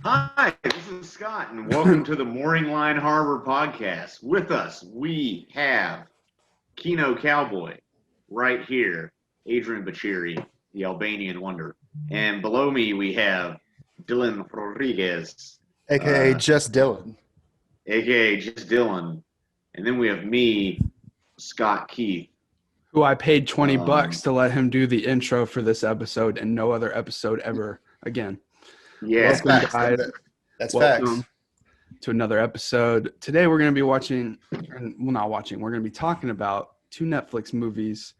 Hi, this is Scott, and welcome to the Mooring Line Harbor podcast. With us, we have Kino Cowboy right here, Adrian Bachiri, the Albanian wonder. And below me, we have Dylan Rodriguez, AKA just Dylan. aka just Dylan. And then we have me, Scott Keith. Who I paid $20 to let him do the intro for this episode and no other episode ever again. Yeah, Welcome, guys. That's Welcome facts. to another episode. Today we're going to be we're going to be talking about two Netflix movies.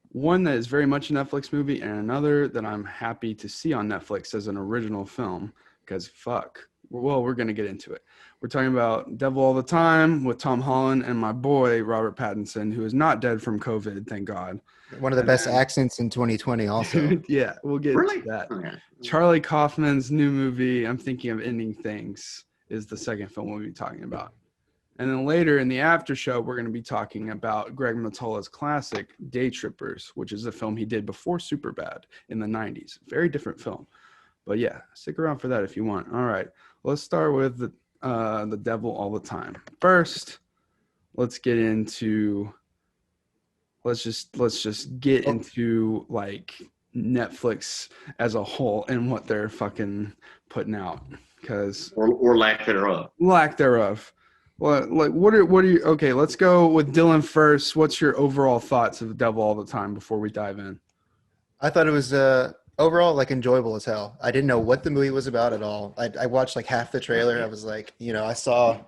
One that is very much a Netflix movie and another that I'm happy to see on Netflix as an original film because we're going to get into it. We're talking about Devil All the Time with Tom Holland and my boy, Robert Pattinson, who is not dead from COVID, thank God. One of the best accents in 2020 also. Yeah, we'll get into that. Okay. Charlie Kaufman's new movie, I'm Thinking of Ending Things, is the second film we'll be talking about. And then later in the after show, we're going to be talking about Greg Mottola's classic, Day Trippers, which is a film he did before Superbad in the 90s. Very different film. But yeah, stick around for that if you want. All right, let's start with the Devil All the Time. First, let's get into... Let's just get into like Netflix as a whole and what they're fucking putting out, because or lack thereof. Well, like what are you? Okay, let's go with Dylan first. What's your overall thoughts of Devil All the Time before we dive in? I thought it was overall like enjoyable as hell. I didn't know what the movie was about at all. I watched like half the trailer. I was like, I saw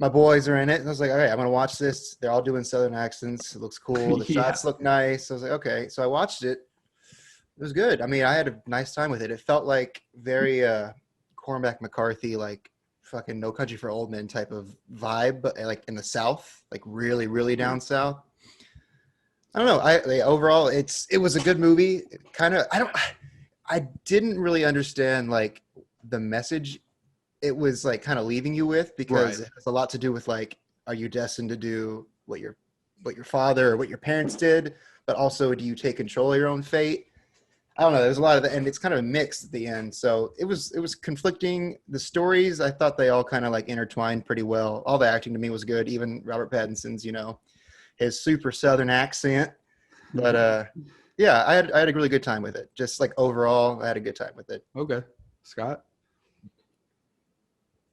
my boys are in it, and I was like, all right, I'm gonna watch this. They're all doing Southern accents. It looks cool. The shots look nice. I was like, okay. So I watched it. It was good. I mean, I had a nice time with it. It felt like very Cormac McCarthy, like fucking No Country for Old Men type of vibe, but like in the South, like really, really down south. I don't know. Overall, it was a good movie. I didn't really understand like the message it was like kind of leaving you with, because it has a lot to do with like, are you destined to do what your father or what your parents did, but also do you take control of your own fate? I don't know. There's a lot of that, and it's kind of mixed at the end. So it was conflicting. The stories, I thought they all kind of like intertwined pretty well. All the acting to me was good. Even Robert Pattinson's, his super Southern accent. But yeah, I had a really good time with it. Just like overall, I had a good time with it. Okay, Scott.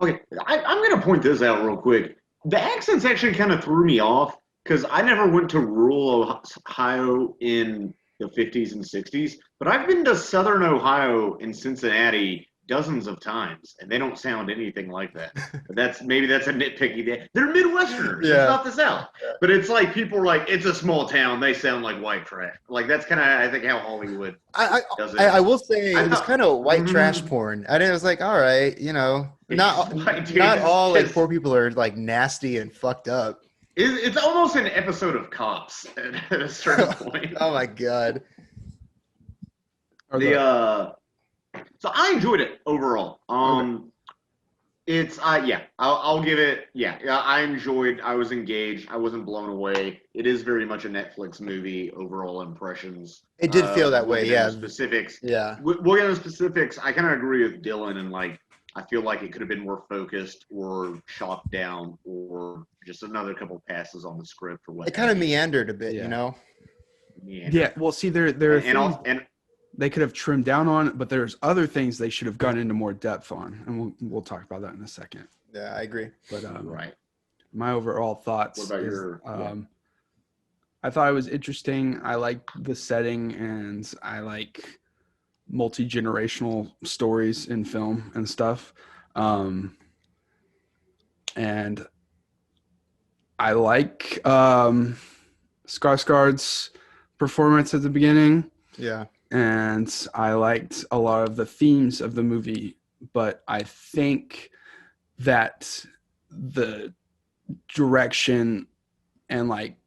Okay, I'm going to point this out real quick. The accents actually kind of threw me off because I never went to rural Ohio in the 50s and 60s, but I've been to Southern Ohio in Cincinnati dozens of times, and they don't sound anything like that. But maybe that's a nitpicky thing. They're Midwesterners. Yeah. It's not the South. But it's like people are like, it's a small town. They sound like white trash. Like that's kind of, I think, how Hollywood does it. I will say it was kind of white trash porn. I was like, all right, not all like poor people are like nasty and fucked up. It's almost an episode of Cops at a certain point. Oh my God. So I enjoyed it overall. It's I'll give it. Yeah, I enjoyed. I was engaged. I wasn't blown away. It is very much a Netflix movie. Overall impressions. It did feel that way. Yeah. Specifics. Yeah. We'll get into specifics. I kind of agree with Dylan, and like I feel like it could have been more focused or chopped down, or just another couple passes on the script or what. It kind of meandered a bit, Yeah. Well, see, there are things they could have trimmed down on, but there's other things they should have gone into more depth on, and we'll talk about that in a second. Yeah, I agree. But right. My overall thoughts. What about I thought it was interesting. I like the setting, and I like multi-generational stories in film and stuff. And I like Skarsgård's performance at the beginning. Yeah. And I liked a lot of the themes of the movie, but I think that the direction and like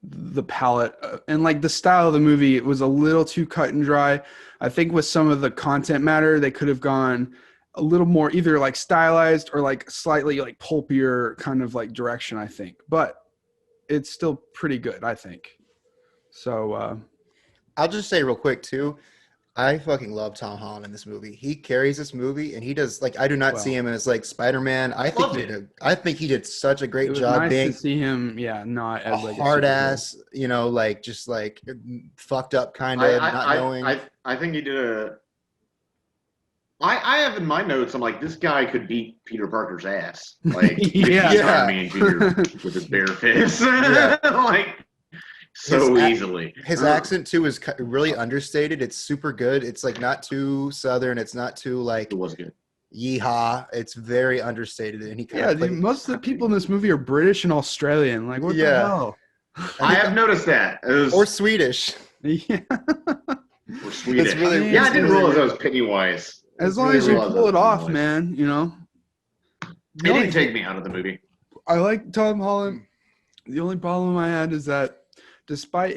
the palette and like the style of the movie, it was a little too cut and dry. I think with some of the content matter, they could have gone a little more either like stylized or like slightly like pulpier kind of like direction, I think. But it's still pretty good, I think. So I'll just say real quick too, I fucking love Tom Holland in this movie. He carries this movie, and he does like I do not see Well, him as like Spider-Man. Loved it. I think he did such a it great was job nice to being see him, yeah, not a as like a hard superhero. ass, you know, like just like fucked up kind I of, not I, I knowing. I think he did a. I have in my notes. I'm like, this guy could beat Peter Parker's ass, like Yeah. defeat Iron Yeah. Man Jr. with his bare fist, Yeah. like His so ac- easily. his accent too is really understated. It's super good. It's like not too southern. It's not too like It was good. yeehaw. It's very understated, and he kind Yeah, of dude, plays. most of the people in this movie are British and Australian. Like, what the Yeah. hell? I have noticed that. It was, Or Swedish. Yeah. or Swedish. really- yeah, I it's didn't really realize that weird. was Pennywise. As long I as didn't you realize pull that it was off, Pennywise. man, you know. It The only didn't take me out of the movie. I like Tom Holland. The only problem I had is that despite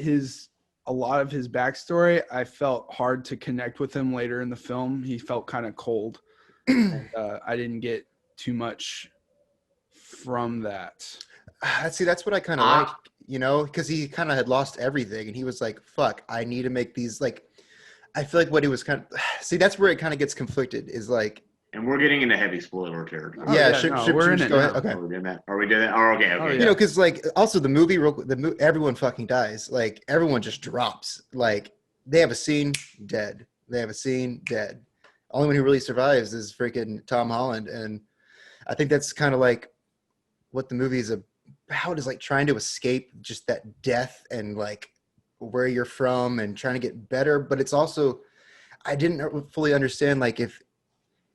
a lot of his backstory, I felt hard to connect with him later in the film. He felt kind of cold. And, I didn't get too much from that. See, that's what I kind of Ah. like, you know, because he kind of had lost everything, and he was like, "Fuck, I need to make these." Like, I feel like what he was kind of see. That's where it kind of gets conflicted. Is like, And we're getting into heavy spoiler territory. Oh, yeah, yeah, should no, should we're we in just it go ahead? now. Okay. Are we doing that? Are we doing that? Oh, okay, okay. Oh, You yeah. know, because like also the movie, everyone fucking dies. Like everyone just drops. Like they have a scene, dead. They have a scene, dead. Only one who really survives is freaking Tom Holland, and I think that's kind of like what the movie is about. Is like trying to escape just that death and like where you're from and trying to get better. But it's also I didn't fully understand like if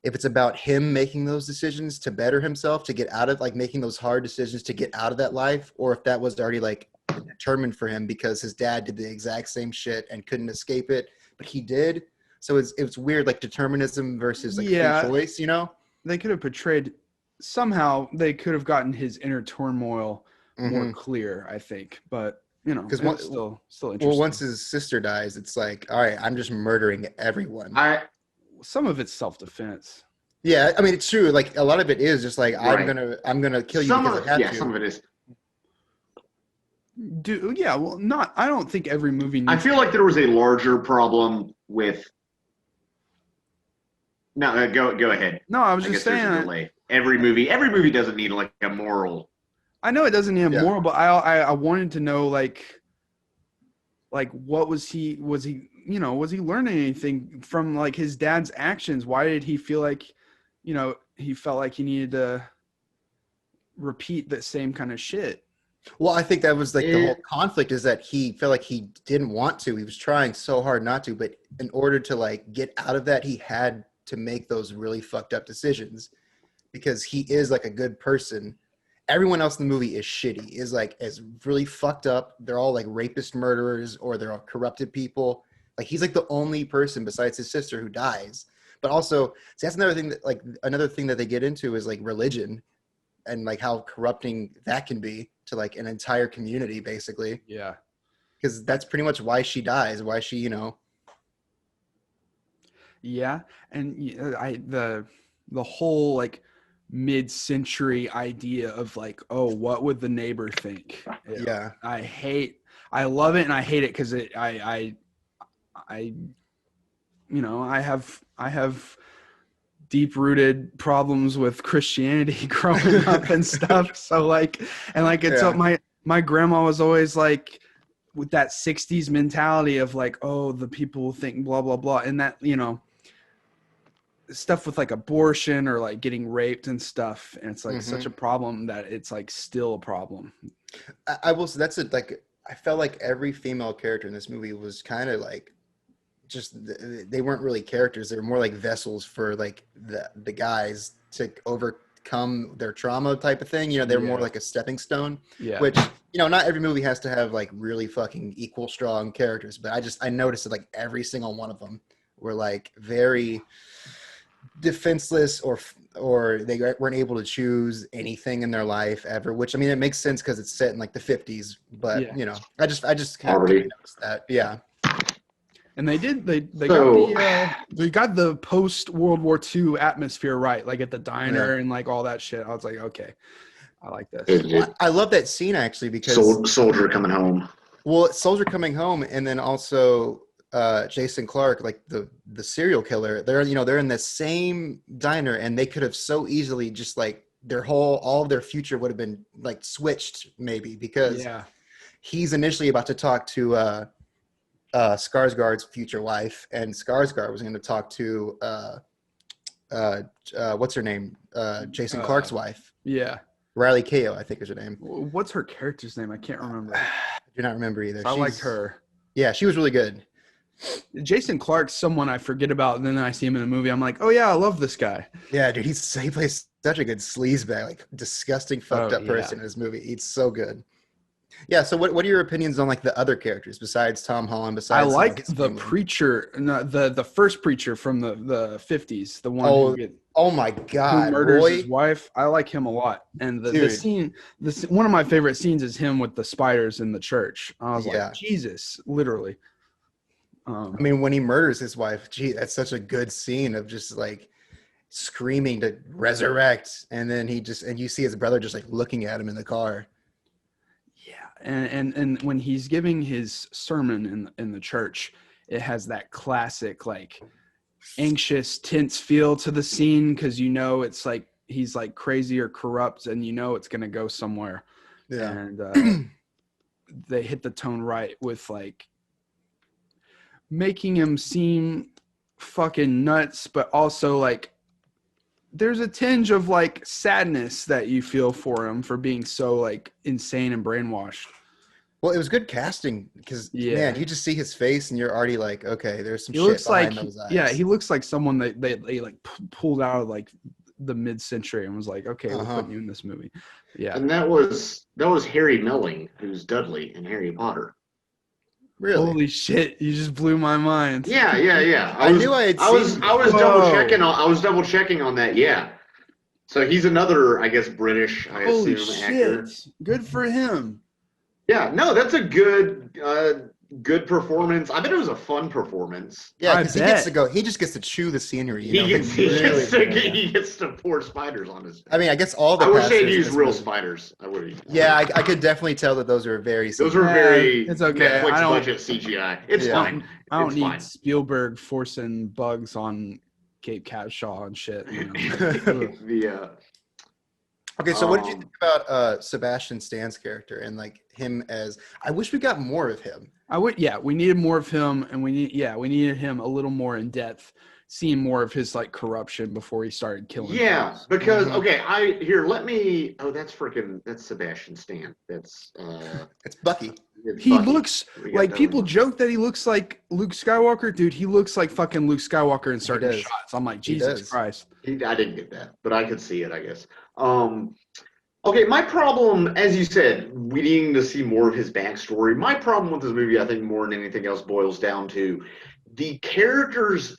it's about him making those decisions to better himself, to get out of like making those hard decisions to get out of that life, or if that was already like determined for him because his dad did the exact same shit and couldn't escape it, but he did. So it's weird, like determinism versus like Yeah. free choice, you know? They could have portrayed somehow they could have gotten his inner turmoil more Mhm. clear, I think. But you know, 'Cause it was still interesting. Well, once his sister dies, it's like, all right, I'm just murdering everyone. Some of it's self-defense. Yeah, I mean it's true. Like a lot of it is just like Right. I'm gonna kill you Some because of I have yeah, to. some of it is. Yeah, well, not. I don't think every movie. I Needs feel like there was a larger problem with. No, go ahead. No, I was I just guess there's a saying. delay. Every movie doesn't need like a moral. I know it doesn't need a Yeah. moral, but I wanted to know like what was he was he learning anything from like his dad's actions? Why did he feel like he felt like he needed to repeat the same kind of shit? Well, I think that was like the Eh. whole conflict is that he felt like he didn't want to. He was trying so hard not to, but in order to like get out of that, he had to make those really fucked up decisions because he is like a good person. Everyone else in the movie is shitty, is really fucked up. They're all like rapist murderers or they're all corrupted people. Like he's like the only person besides his sister who dies. But also, see, that's another thing that they get into is like religion and like how corrupting that can be to like an entire community basically. Yeah. Because that's pretty much why she dies, why she, Yeah, and the whole like mid-century idea of like, oh, what would the neighbor think? Yeah. I love it and I hate it because I have deep-rooted problems with Christianity growing up and stuff. So like, and like it's Yeah. my grandma was always like with that 60s mentality of like, oh, the people will think blah blah blah, and that stuff with like abortion or like getting raped and stuff, and it's like such a problem that it's like still a problem. I will say that's it. Like I felt like every female character in this movie was kind of like just they weren't really characters. They were more like vessels for like the guys to overcome their trauma type of thing. They were more like a stepping stone. Yeah. Which not every movie has to have like really fucking equal strong characters, but I noticed that like every single one of them were like very defenseless or they weren't able to choose anything in their life ever, which I mean it makes sense because it's set in like the 50s, but Yeah. I just kind of Poverty. noticed that. Yeah. And they So- got the post World War II atmosphere right, like at the diner and like all that shit. I was like, okay, I like this. Well, I love that scene actually because Soldier coming home. well, soldier coming home, and then also Jason Clarke, like the serial killer, they're in the same diner, and they could have so easily just like all of their future would have been like switched maybe, because Yeah. he's initially about to talk to Skarsgård's future wife, and Skarsgård was going to talk to what's her name, Jason Clarke's wife, Yeah. Riley Keough, I think is her name. What's her character's name? I can't remember. I do not remember either. I liked her. Yeah, she was really good. Jason Clarke's someone I forget about, and then I see him in a movie. I'm like, oh yeah, I love this guy. Yeah, dude, he plays such a good sleazebag, like disgusting, fucked up person in his movie. He's so good. Yeah. So, what are your opinions on like the other characters besides Tom Holland? Besides, I like the preacher, no, the first preacher from the 50s, the one oh my god, who murders his wife. I like him a lot. And the scene, one of my favorite scenes is him with the spiders in the church. I was like, Jesus, literally. I mean, when he murders his wife, gee, that's such a good scene of just like screaming to resurrect, and then you see his brother just like looking at him in the car. Yeah, and when he's giving his sermon in the church, it has that classic like anxious, tense feel to the scene, because it's like he's like crazy or corrupt, and it's gonna go somewhere. Yeah, and they hit the tone right with like making him seem fucking nuts, but also like there's a tinge of like sadness that you feel for him for being so like insane and brainwashed. Well, it was good casting, because man, you just see his face and you're already like, okay, there's some shit behind those eyes. Yeah, he looks like someone that they like pulled out of like the mid-century and was like, okay, we're putting you in this movie. Yeah, and that was Harry Melling, who's Dudley in Harry Potter. Really? Holy shit! You just blew my mind. Yeah. I knew I had seen. I was double checking. I was double checking on that. Yeah. So he's another, I guess, British. Holy assume shit! Actor. Good for him. Yeah. No, that's a good performance. I bet it was a fun performance. Yeah, because he gets to go. He just gets to chew the scenery. He gets to pour spiders on his. I mean, I guess all the. I wish they'd used real spiders. I would. Yeah, I could definitely tell that those were very. Those were very. It's okay. Netflix budget CGI. It's fine. I don't need Spielberg forcing bugs on Cape Catshaw and shit. Okay, so what did you think about Sebastian Stan's character and like him as? I wish we got more of him. We needed more of him, and we needed him a little more in depth, seeing more of his like corruption before he started killing. Yeah, folks. Because that's Sebastian Stan. It's Bucky. He looks like people joke that he looks like Luke Skywalker. Dude, he looks like fucking Luke Skywalker in certain shots. I'm like, Jesus Christ. I didn't get that, but I could see it, I guess. Okay, my problem, as you said, we needing to see more of his backstory. My problem with this movie, I think more than anything else, boils down to the characters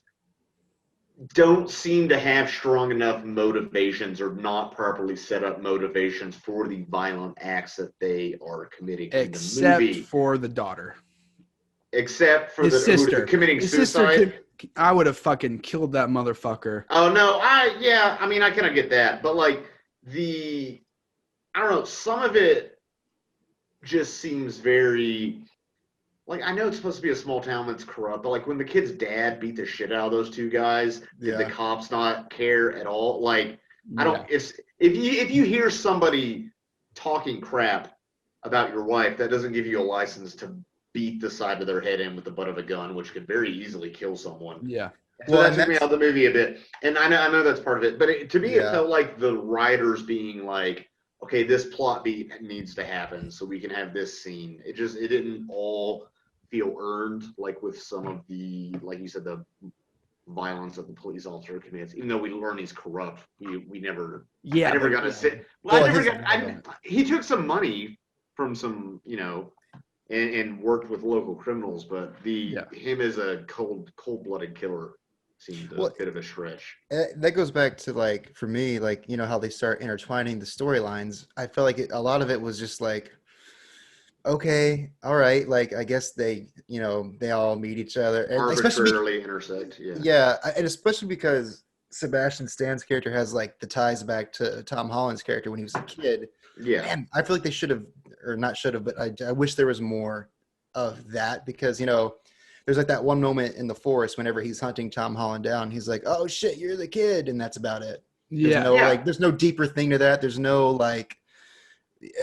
don't seem to have strong enough motivations, or not properly set up motivations for the violent acts that they are committing in the movie. Except for the daughter. Except for his sister committing suicide. I would have fucking killed that motherfucker. Oh no, I kind of get that, but like I don't know, some of it just seems very, like, I know it's supposed to be a small town that's corrupt, but like when the kid's dad beat the shit out of those two guys, did the cops not care at all? Like, I don't. If you hear somebody talking crap about your wife, that doesn't give you a license to beat the side of their head in with the butt of a gun, which could very easily kill someone. Yeah. So that took me out of the movie a bit, and I know that's part of it. But to me, it felt like the writers being like, okay, this plot beat needs to happen so we can have this scene. It didn't all feel earned, like with some of the, like you said, the violence that the police officer commits. Even though we learn he's corrupt, we never. I never got to sit. He took some money from some, and worked with local criminals, but him as a cold-blooded killer seemed a bit of a stretch. That goes back to, like, for me, like, how they start intertwining the storylines. I felt like a lot of it was just like, okay, all right, like, I guess they all meet each other. And arbitrarily intersect, yeah. Yeah, and especially because Sebastian Stan's character has, like, the ties back to Tom Holland's character when he was a kid. Yeah. Man, I feel like they should have, or not should have, but I wish there was more of that, because, there's like that one moment in the forest whenever he's hunting Tom Holland down. He's like, "Oh shit, you're the kid," and that's about it. There's Yeah. no Yeah. like, there's no deeper thing to that. There's no like,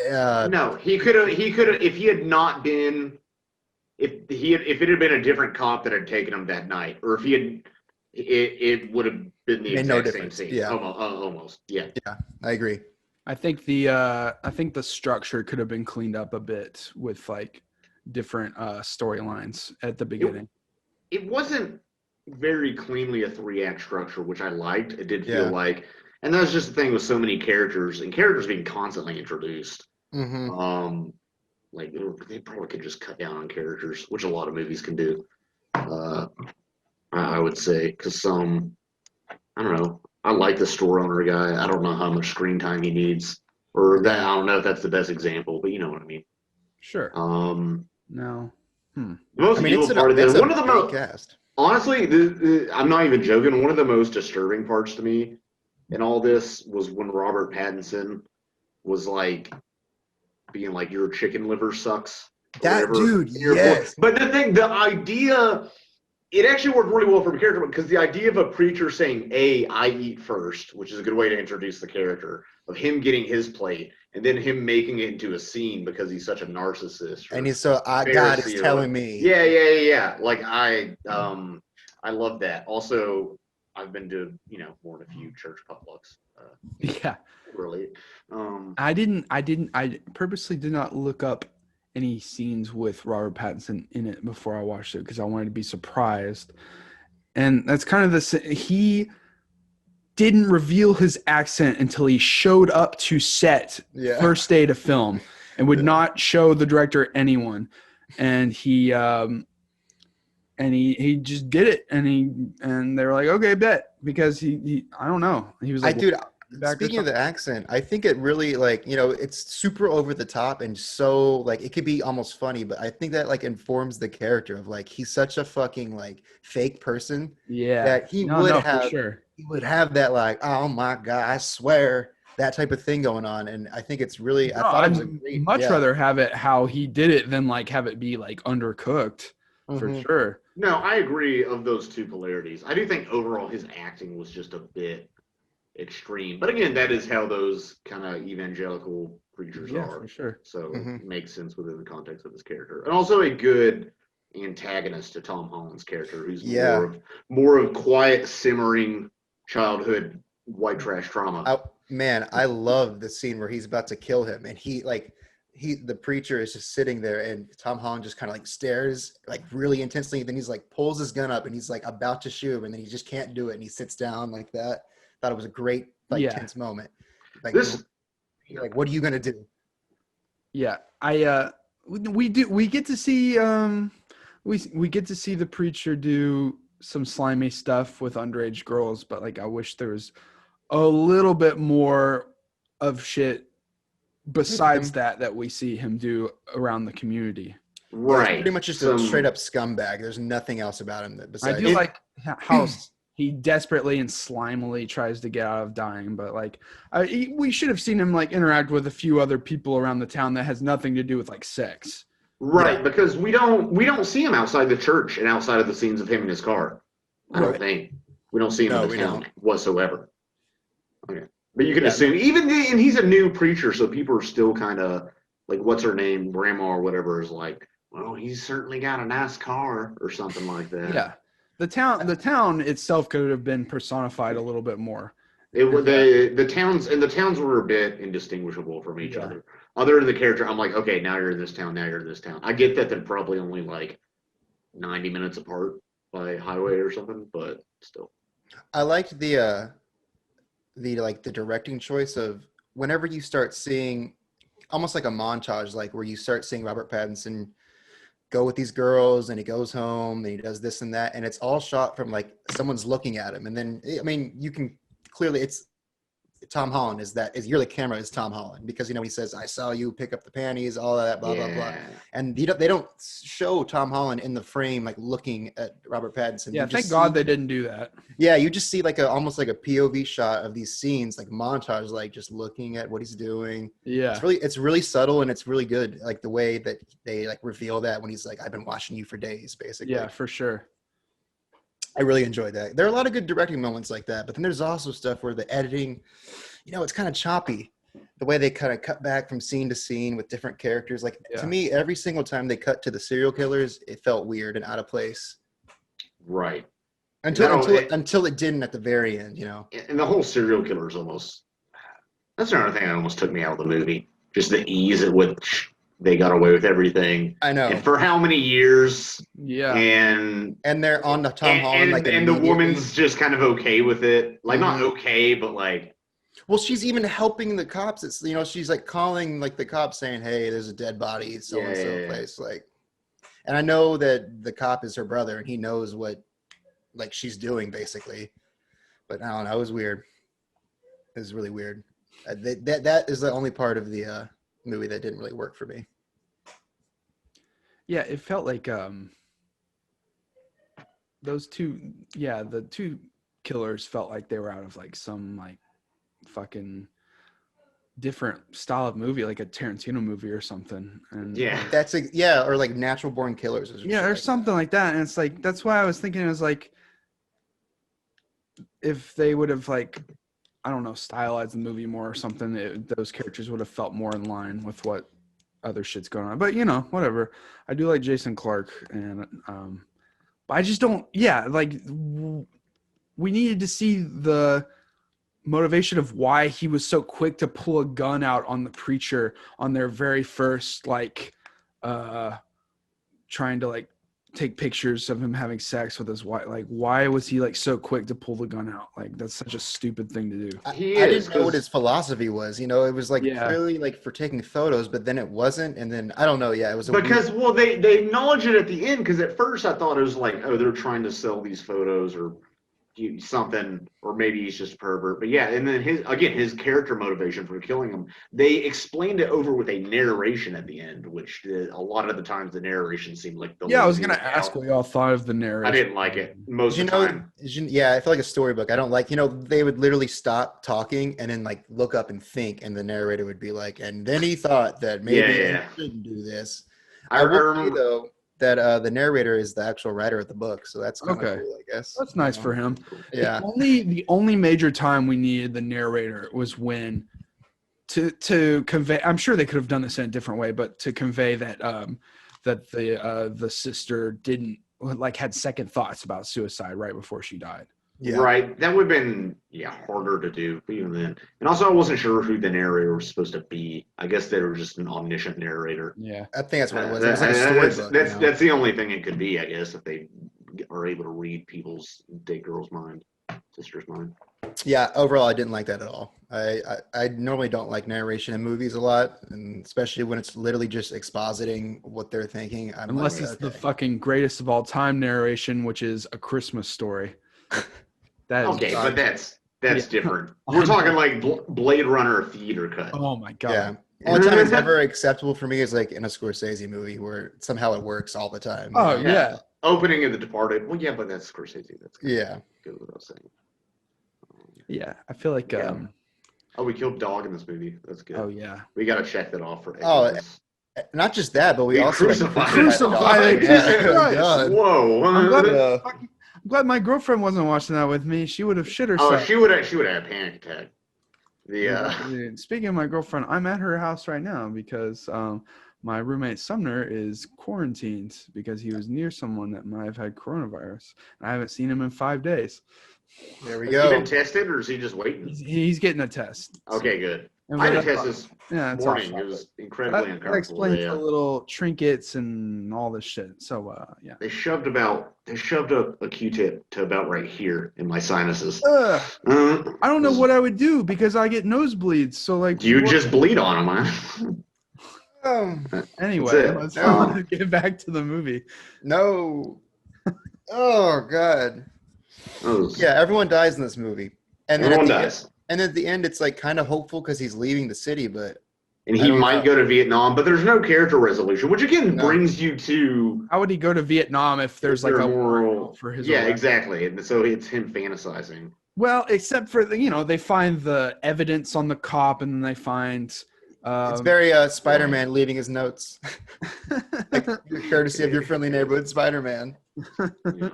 No, he could have. He could have if he had not been. If it had been a different cop that had taken him that night, or if he had, it would have been the made no exact same difference. scene. Yeah, Almost. Yeah. yeah, I agree. I think the structure could have been cleaned up a bit with like different storylines at the beginning. It wasn't very cleanly a 3-act structure, which I liked. It did feel Yeah. like, and that's just the thing with so many characters and characters being constantly introduced. Mm-hmm. Like they probably could just cut down on characters, which a lot of movies can do. I would say because some, I don't know. I like the store owner guy. I don't know how much screen time he needs, or that I don't know if that's the best example, but you know what I mean. Sure. No. No. The most I mean, evil it's part of this, a one of the great most, cast. honestly, I'm not even joking. One of the most disturbing parts to me in all this was when Robert Pattinson was like being like, "Your chicken liver sucks." Or That whatever. dude, yes. But the idea, it actually worked really well for the character because the idea of a preacher saying, I eat first," which is a good way to introduce the character, of him getting his plate and then him making it into a scene because he's such a narcissist. And he's so, God is telling me. Yeah. Like I love that. Also, I've been to, more than a few church potlucks. Yeah. Really. I purposely did not look up any scenes with Robert Pattinson in it before I watched it because I wanted to be surprised. And that's kind of he didn't reveal his accent until he showed up to set first day to film and would not show the director anyone. And he just did it and they were like, okay, bet, because he I don't know. He was like, speaking of the accent, I think it really it's super over the top and so like it could be almost funny, but I think that like informs the character of like he's such a fucking like fake person. Yeah. That he would have that like, oh my God, I swear, that type of thing going on. And I think it's really I'd much rather have it how he did it than like have it be like undercooked for sure. No, I agree of those two polarities. I do think overall his acting was just a bit extreme. But again, that is how those kind of evangelical preachers are. For sure. So it makes sense within the context of his character. And also a good antagonist to Tom Holland's character, who's more of quiet, simmering childhood white trash trauma. I love the scene where he's about to kill him and the preacher is just sitting there and Tom Holland just kind of like stares like really intensely. Then he's like pulls his gun up and he's like about to shoot him and then he just can't do it. And he sits down like that. Thought it was a great tense moment. Like, like, what are you going to do? Yeah. We get to see, we get to see the preacher do some slimy stuff with underage girls, but like, I wish there was a little bit more of shit besides that we see him do around the community. Right. Pretty much just a straight up scumbag. There's nothing else about him that besides. I do like how he desperately and slimily tries to get out of dying, but like we should have seen him like interact with a few other people around the town that has nothing to do with like sex. Right, because we don't see him outside the church and outside of the scenes of him in his car. I don't think we don't see him in the town whatsoever. Okay. But you can assume, and he's a new preacher, so people are still kind of like, what's her name, grandma or whatever, is like, well, he's certainly got a nice car or something like that. Yeah, the town itself could have been personified a little bit more. The towns were a bit indistinguishable from each other. Other than the character, I'm like, okay, now you're in this town, now you're in this town. I get that they're probably only like 90 minutes apart by highway or something, but still. I liked the directing choice of whenever you start seeing almost like a montage, like where you start seeing Robert Pattinson go with these girls and he goes home and he does this and that. And it's all shot from like someone's looking at him. And then, I mean, you can clearly, it's Tom Holland you're the camera is Tom Holland, because he says, I saw you pick up the panties, all of that, blah blah blah, and they don't show Tom Holland in the frame like looking at Robert Pattinson. Yeah, thank God they didn't do that. Yeah, you just see like almost like a POV shot of these scenes, like montage, like just looking at what he's doing. Yeah, it's really subtle and it's really good, like the way that they like reveal that when he's like, I've been watching you for days, basically. Yeah, for sure. I really enjoyed that. There are a lot of good directing moments like that, but then there's also stuff where the editing, it's kind of choppy. The way they kind of cut back from scene to scene with different characters. Like to me, every single time they cut to the serial killers, it felt weird and out of place. Right. Until it didn't at the very end, And the whole serial killers that's another thing that almost took me out of the movie. Just the ease at which they got away with everything. I know. And for how many years? Yeah. And they're on the Tom Holland, and the woman's just kind of okay with it. Like not okay, but like. Well, she's even helping the cops. It's she's like calling like the cops saying, "Hey, there's a dead body so and so place." Like, and I know that the cop is her brother, and he knows what like she's doing basically. But I don't know. It was weird. It was really weird. That is the only part of the movie that didn't really work for me. Yeah, it felt like those two. Yeah, the two killers felt like they were out of like some like fucking different style of movie, like a Tarantino movie or something. And or like Natural Born Killers. Or something like that. And it's like that's why I was thinking it was like if they would have like I don't know stylized the movie more or something, those characters would have felt more in line with what other shit's going on. But whatever. I do like Jason Clarke, and but I just don't. Yeah, like we needed to see the motivation of why he was so quick to pull a gun out on the preacher on their very first like trying to like take pictures of him having sex with his wife. Like why was he like so quick to pull the gun out? Like that's such a stupid thing to do. I didn't know what his philosophy was. It was like clearly like for taking photos, but then it wasn't, and then I don't know. Yeah, it was they acknowledge it at the end, because at first I thought it was like, oh, they're trying to sell these photos or something, or maybe he's just a pervert. But yeah, and then his character motivation for killing him, they explained it over with a narration at the end, which a lot of the times the narration seemed like I was gonna ask what y'all thought of the narration. I didn't like it most of the time. Yeah, I feel like a storybook. I don't like, they would literally stop talking and then like look up and think, and the narrator would be like, and then he thought that maybe I shouldn't do this. I remember though that the narrator is the actual writer of the book, so that's kind of cool, I guess. That's nice for him. Yeah. The only major time we needed the narrator was when to convey. I'm sure they could have done this in a different way, but to convey that that the sister didn't had second thoughts about suicide right before she died. Yeah. Right. That would have been harder to do even then. And also I wasn't sure who the narrator was supposed to be. I guess they were just an omniscient narrator. Yeah. I think that's what it was. It was like a storybook. That's the only thing it could be, I guess, if they are able to read people's dead girl's mind, sister's mind. Yeah, overall I didn't like that at all. I normally don't like narration in movies a lot, and especially when it's literally just expositing what they're thinking. Unless it's the fucking greatest of all time narration, which is A Christmas Story. But that's different. We're talking like Blade Runner theater cut. Oh my god! Yeah, only time it's ever acceptable for me is like in a Scorsese movie where somehow it works all the time. Oh yeah. Opening of The Departed. Well, yeah, but that's Scorsese. That's good without saying. Yeah, I feel like. Oh, we killed dog in this movie. That's good. Oh yeah. We got to check that off for. Not just that, but we also crucified. Whoa! I'm glad my girlfriend wasn't watching that with me. She would have shit herself. Oh, she would have had a panic attack. Speaking of my girlfriend, I'm at her house right now because my roommate Sumner is quarantined because he was near someone that might have had coronavirus. I haven't seen him in 5 days. There we go. Has he been tested, or is he just waiting? He's getting a test. Okay, good. I had a test this morning. It was incredibly uncomfortable. That explains the little trinkets and all this shit. So, yeah. They shoved a Q-tip to about right here in my sinuses. I don't know what I would do because I get nosebleeds. So, like, you just bleed on them, huh? Anyway, let's get back to the movie. No. Oh God. Yeah, everyone dies in this movie. And then everyone dies. And at the end, it's like kind of hopeful because he's leaving the city, but And I he don't might know. go to Vietnam, but there's no character resolution, which again No. brings you to How would he go to Vietnam if there's like their a moral. warrant for his Yeah, arrest? exactly. And so it's him fantasizing. Well, except for they find the evidence on the cop, and then they find. It's very Spider-Man leaving his notes. Like, courtesy of your friendly neighborhood Spider-Man. Says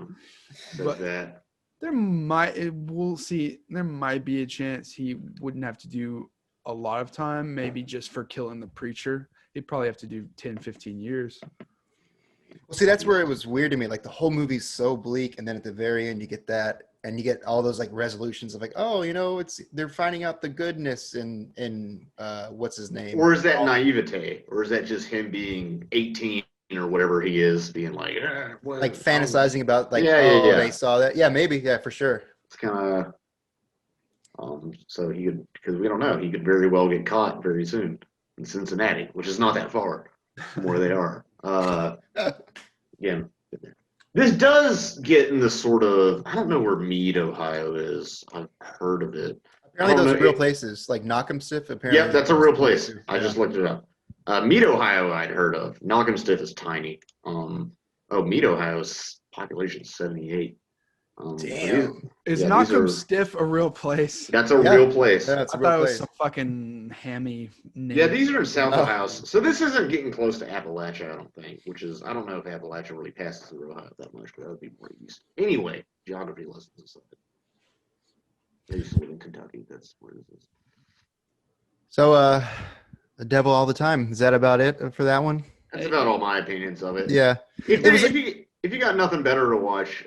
But that. we'll see. There might be a chance he wouldn't have to do a lot of time, maybe just for killing the preacher. He'd probably have to do 10, 15 years. Well, see, that's where it was weird to me. Like the whole movie's so bleak, and then at the very end, you get that, and you get all those like resolutions of like, oh, they're finding out the goodness in what's his name? Or is that naivete? Or is that just him being 18 or whatever he is, being like, Like fantasizing about like, Yeah. they saw that. Yeah, maybe. Yeah, for sure. It's kind of, so he could, because we don't know, he could very well get caught very soon in Cincinnati, which is not that far from where they are. Again, this does get in the sort of, I don't know where Meade, Ohio is. I've heard of it. Apparently, those are real places, like Knockemstiff. Apparently, Yep, that's a real place. I Yeah. just looked it up. Meade, Ohio, I'd heard of. Knockemstiff is tiny. Meade, Ohio's population is 78. Damn. Is Yeah, Knockham these are- Stiff a real place? That's a real place. Yeah, it's I a thought real it was place. some fucking hammy name. Yeah, these are in South Oh. Ohio. So this isn't getting close to Appalachia, I don't think, which is, I don't know if Appalachia really passes through Ohio that much, but that would be more east. Anyway, geography lessons aside. I used to live in Kentucky. That's where this is. So, the devil all the time. Is that about it for that one? That's about all my opinions of it. Yeah. If you got nothing better to watch,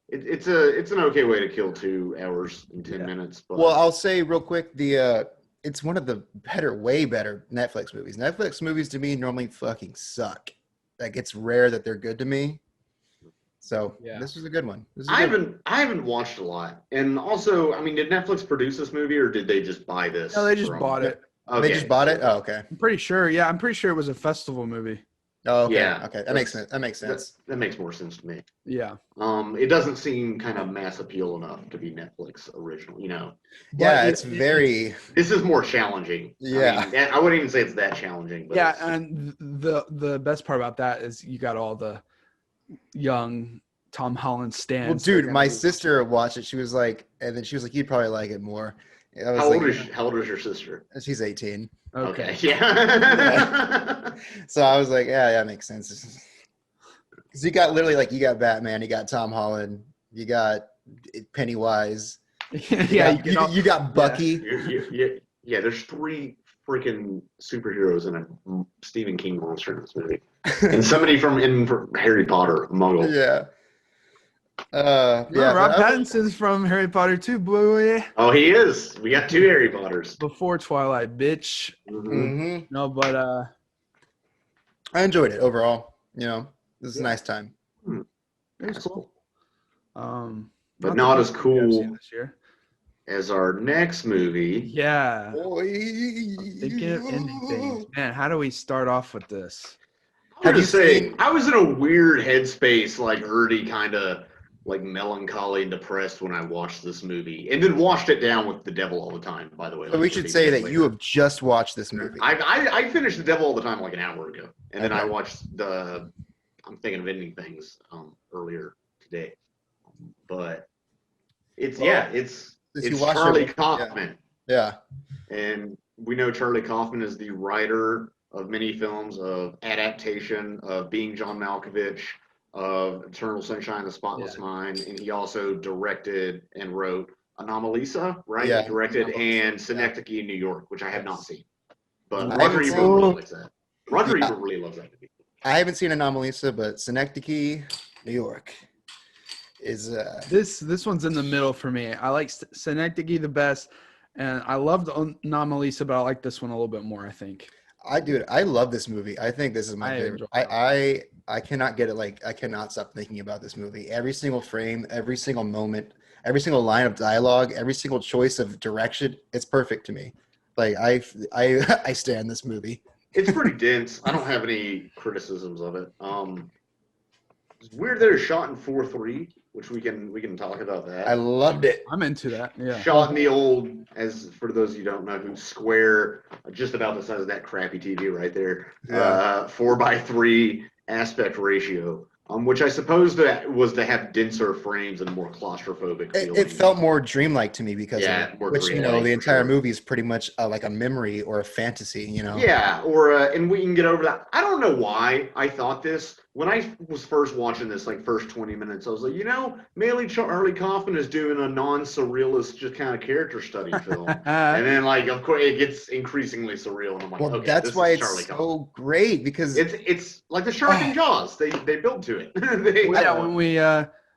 it's an okay way to kill 2 hours and 10 minutes. But Well, I'll say real quick, it's one of the way better Netflix movies. Netflix movies to me normally fucking suck. Like it's rare that they're good to me. So this was a good one. I haven't watched a lot, and also, I mean, did Netflix produce this movie or did they just buy this? No, they just bought it. Okay. They just bought it. Oh, okay. I'm pretty sure. Yeah, I'm pretty sure it was a festival movie. Oh, okay. Yeah, Okay, that makes sense. That makes sense. That makes more sense to me. Yeah. It doesn't seem kind of mass appeal enough to be Netflix original, Yeah, But it's very. This is more challenging. Yeah. I wouldn't even say it's that challenging. But Yeah, and the best part about that is you got all the young Tom Holland stands. Well, dude, my sister watched it. She was like, and then she was like, "You'd probably like it more." I was how old is your sister? She's 18. Okay. Yeah. So I was like, yeah, that makes sense. Because you got literally like you got Batman, you got Tom Holland, you got Pennywise, you got Bucky. Yeah, there's 3 freaking superheroes in a Stephen King monster in this movie, and somebody from Harry Potter among them. Yeah. Rob Pattinson's from Harry Potter too, boy. Oh, he is. We got 2 Harry Potters. Before Twilight, bitch. Mm-hmm. No, but I enjoyed it overall. This is a nice time. it was cool. But not as cool this year. as our next movie. Yeah. Boy. Thinking of ending things. Man, how do we start off with this? I was in a weird headspace, like early kind of like melancholy and depressed when I watched this movie, and then washed it down with The Devil All the Time. By the way, So we should say that you have just watched this movie. I finished The Devil All the Time like an hour ago, and then I watched I'm thinking of ending things earlier today, but it's Charlie Kaufman. Yeah. And we know Charlie Kaufman is the writer of many films, of adaptation, of Being John Malkovich, of Eternal Sunshine of the Spotless Mind, and he also directed and wrote Anomalisa, right? Yeah. He directed and Synecdoche in New York, which I have not seen. But I Roger haven't Ebert seen- really likes that. Roger Ebert really loves that movie. I haven't seen Anomalisa, but Synecdoche, New York is This one's in the middle for me. I like Synecdoche the best, and I loved Anomalisa, but I like this one a little bit more, I think. I love this movie. I think this is my I favorite. enjoy I cannot get it. Like, I cannot stop thinking about this movie. Every single frame, every single moment, every single line of dialogue, every single choice of direction, it's perfect to me. Like, I stand this movie. It's pretty dense. I don't have any criticisms of it. It's weird that it's shot in 4:3, which we can talk about that. I loved it. I'm into that. Yeah. Shot in the old, as for those of you who don't know, who square, just about the size of that crappy TV right there, Yeah. 4:3 aspect ratio, which I suppose that was to have denser frames and more claustrophobic feeling. It felt more dreamlike to me because of Yeah, it, more which dreamlike, the for entire sure. movie is pretty much like a memory or a fantasy. Yeah, or and we can get over that. I don't know why I thought this when I was first watching this, like first 20 minutes. I was like, mainly Charlie Kaufman is doing a non-surrealist, just kind of character study film, and then like of course it gets increasingly surreal, and I'm like, Well, okay, that's this why is it's Charlie Kaufman. so great because It's like the shark in Jaws. They built to it.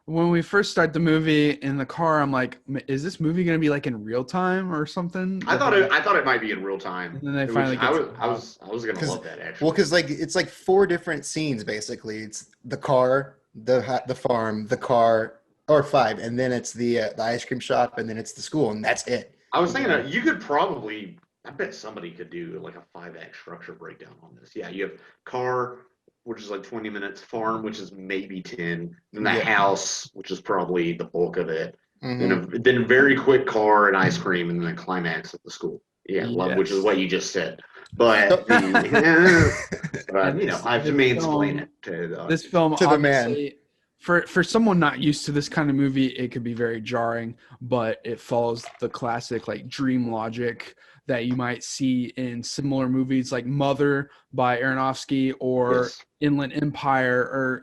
When we first start the movie in the car, I'm like, is this movie gonna be like in real time or something? I thought it might be in real time. And then they finally get I was gonna love that actually. well, because like it's like 4 different scenes basically. It's the car, the farm, the car, or 5, and then it's the ice cream shop, and then it's the school, and that's it. I was thinking you could probably. I bet somebody could do like a 5-act structure breakdown on this. Yeah, you have car, which is like 20 minutes, farm, which is maybe 10, then the house, which is probably the bulk of it, then very quick car and ice cream, and then the climax at the school. Yeah, love, which is what you just said. But but I have to mansplain it to this film to the man. obviously, for someone not used to this kind of movie, it could be very jarring, but it follows the classic like dream logic that you might see in similar movies like Mother by Aronofsky or Inland Empire or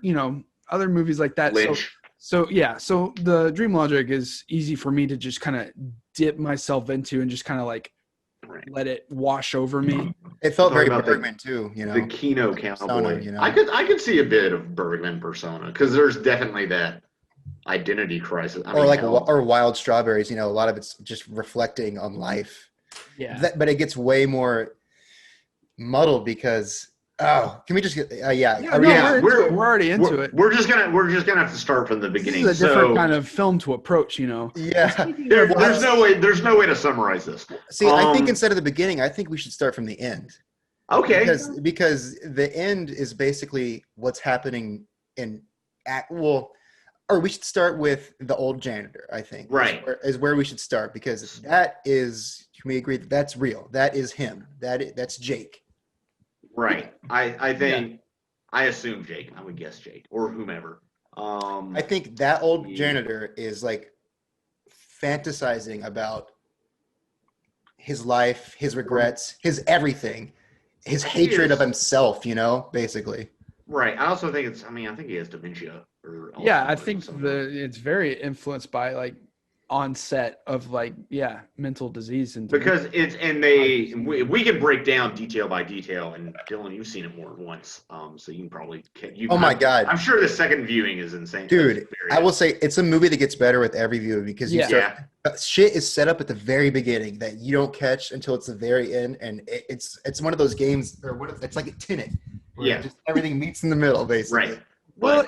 other movies like that. Lynch. So the dream logic is easy for me to just kind of dip myself into and just kind of like let it wash over me. It felt very Bergman too, the Kino Cowboy. Persona, I could see a bit of Bergman persona because there's definitely that identity crisis. Or Wild Strawberries. A lot of it's just reflecting on life. Yeah, But it gets way more muddled because can we just get we're already into it. We're just gonna have to start from the beginning. This is a different kind of film to approach, Yeah, there's no way to summarize this. See, I think instead of the beginning, I think we should start from the end. Okay, because the end is basically what's happening or we should start with the old janitor, I think. Right. Is where we should start because that is, can we agree that that's real? That is him. That's Jake. Right. I think, I assume Jake. I would guess Jake or whomever. I think that old janitor is like fantasizing about his life, his regrets, his everything, his hatred of himself, basically. Right. I also think I think he has dementia. I think it's very influenced by like onset of like mental disease and because we can break down detail by detail, and Dylan, you've seen it more than once, so you can probably my God, I'm sure the second viewing is insane, dude. I will say it's a movie that gets better with every viewing because shit is set up at the very beginning that you don't catch until it's the very end, and it's one of those games it's like a Tenet. Just everything meets in the middle, basically. Right. Well,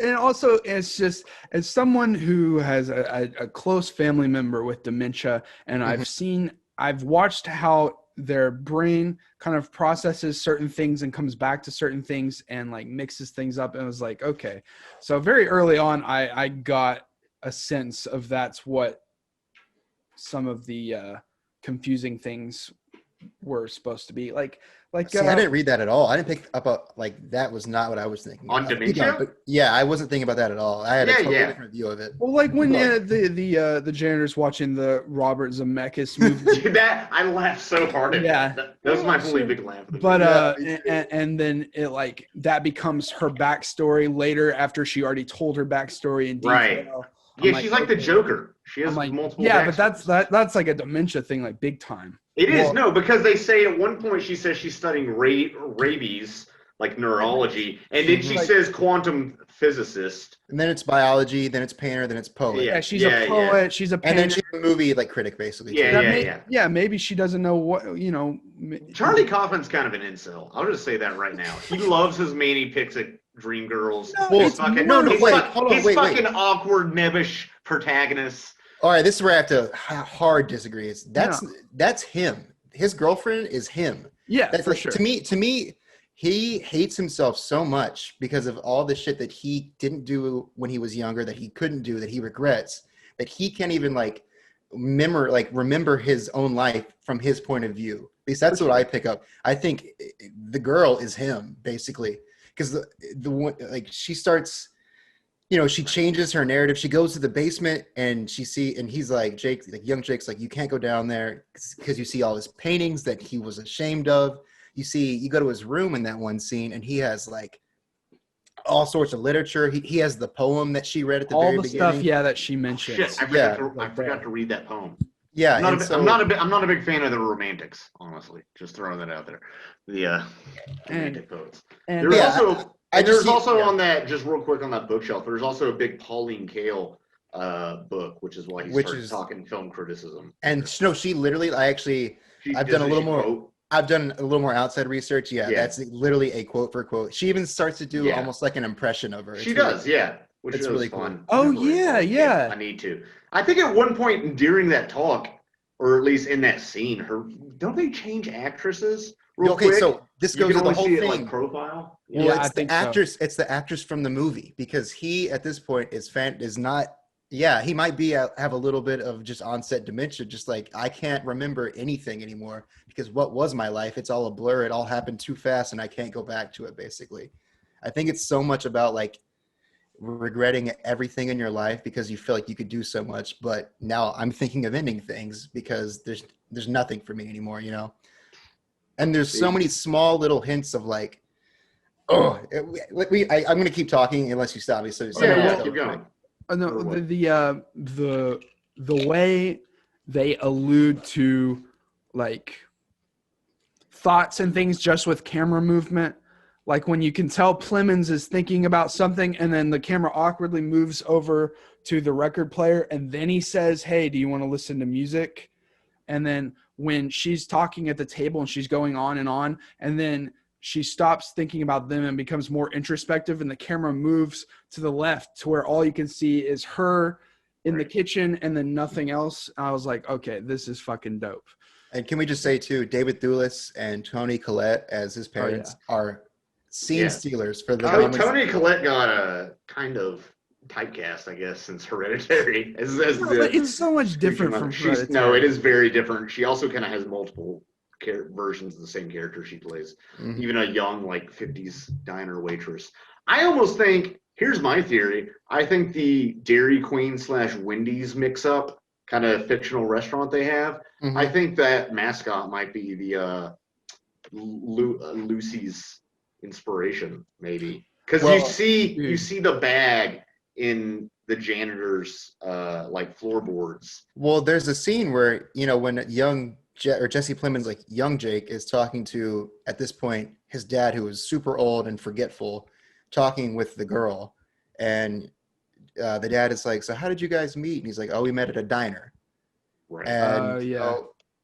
and also it's just as someone who has a close family member with dementia, and I've watched how their brain kind of processes certain things and comes back to certain things and like mixes things up, and it was like, okay, so very early on, I got a sense of that's what some of the confusing things were supposed to be like. See, I didn't read that at all. I didn't pick up that was not what I was thinking. On dementia? I wasn't thinking about that at all. I had a totally different view of it. Well, like when the janitor's watching the Robert Zemeckis movie. Dude, I laughed so hard at that. That was my only big laugh. But and then it like that becomes her backstory later after she already told her backstory in detail. Right. Yeah, she's like the Joker. She has multiple. Yeah, but that's like a dementia thing, like big time. It is because they say at one point she says she's studying rabies, like neurology, and then she says quantum physicist. And then it's biology, then it's painter, then it's poet. Yeah, she's a poet, she's a painter. And then she's a movie critic, basically. Yeah, maybe she doesn't know what Charlie Kaufman's kind of an incel. I'll just say that right now. He loves his mani pics at Dream Girls. He's fucking awkward, nebbish protagonist. All right, this is where I have to hard disagree. That's him. His girlfriend is him. Yeah, for sure. To me, he hates himself so much because of all the shit that he didn't do when he was younger, that he couldn't do, that he regrets, that he can't even remember his own life from his point of view. At least that's what I pick up. I think the girl is him, basically, because the one, like, she starts, she changes her narrative. She goes to the basement and and he's like, Jake, like, young Jake's like, you can't go down there because you see all his paintings that he was ashamed of. You go to his room in that one scene and he has like all sorts of literature. He has the poem that she read at the very beginning. Stuff, that she mentioned. Shit, I forgot to read that poem. Yeah, I'm not a big fan of the romantics, honestly. Just throwing that out there. The romantic poets. There's also on that, just real quick on that bookshelf, there's also a big Pauline Kael book, which is why he started talking film criticism. And no, she literally, I've done a little more outside research. Yeah, that's literally a quote for quote. She even starts to do almost like an impression of her. She does, yeah. Which is really fun. Oh, yeah. I need to. I think at one point during that talk, or at least in that scene, don't they change actresses real quick? So this goes to the whole thing. Like, profile. Well, it's the actress. It's the actress from the movie, because he at this point is not. Yeah, he might have a little bit of just onset dementia. Just like, I can't remember anything anymore because what was my life? It's all a blur. It all happened too fast, and I can't go back to it. Basically, I think it's so much about like regretting everything in your life because you feel like you could do so much, but now I'm thinking of ending things because there's nothing for me anymore, And there's so many small little hints of like, I'm going to keep talking unless you stop me. So keep going. No, the way they allude to like thoughts and things just with camera movement. Like when you can tell Plemons is thinking about something and then the camera awkwardly moves over to the record player and then he says, hey, do you want to listen to music? And then when she's talking at the table and she's going on and then she stops thinking about them and becomes more introspective and the camera moves to the left to where all you can see is her in the kitchen and then nothing else. I was like, okay, this is fucking dope. And can we just say too, David Thewlis and Toni Collette as his parents are scene stealers for the Toni Collette got a kind of typecast, I guess, since Hereditary. It's so much different from Hereditary. No, it is very different. She also kind of has multiple versions of the same character she plays. Mm-hmm. Even a young, like, 50s diner waitress. I almost think, here's my theory, I think the Dairy Queen / Wendy's mix-up kind of fictional restaurant they have, I think that mascot might be the Lucy's inspiration, maybe, because you see the bag in the janitor's like floorboards. Well, there's a scene where when Jesse Plemons, like young Jake, is talking to, at this point, his dad, who is super old and forgetful, talking with the girl, and the dad is like, so how did you guys meet? And he's like, oh, we met at a diner. Right.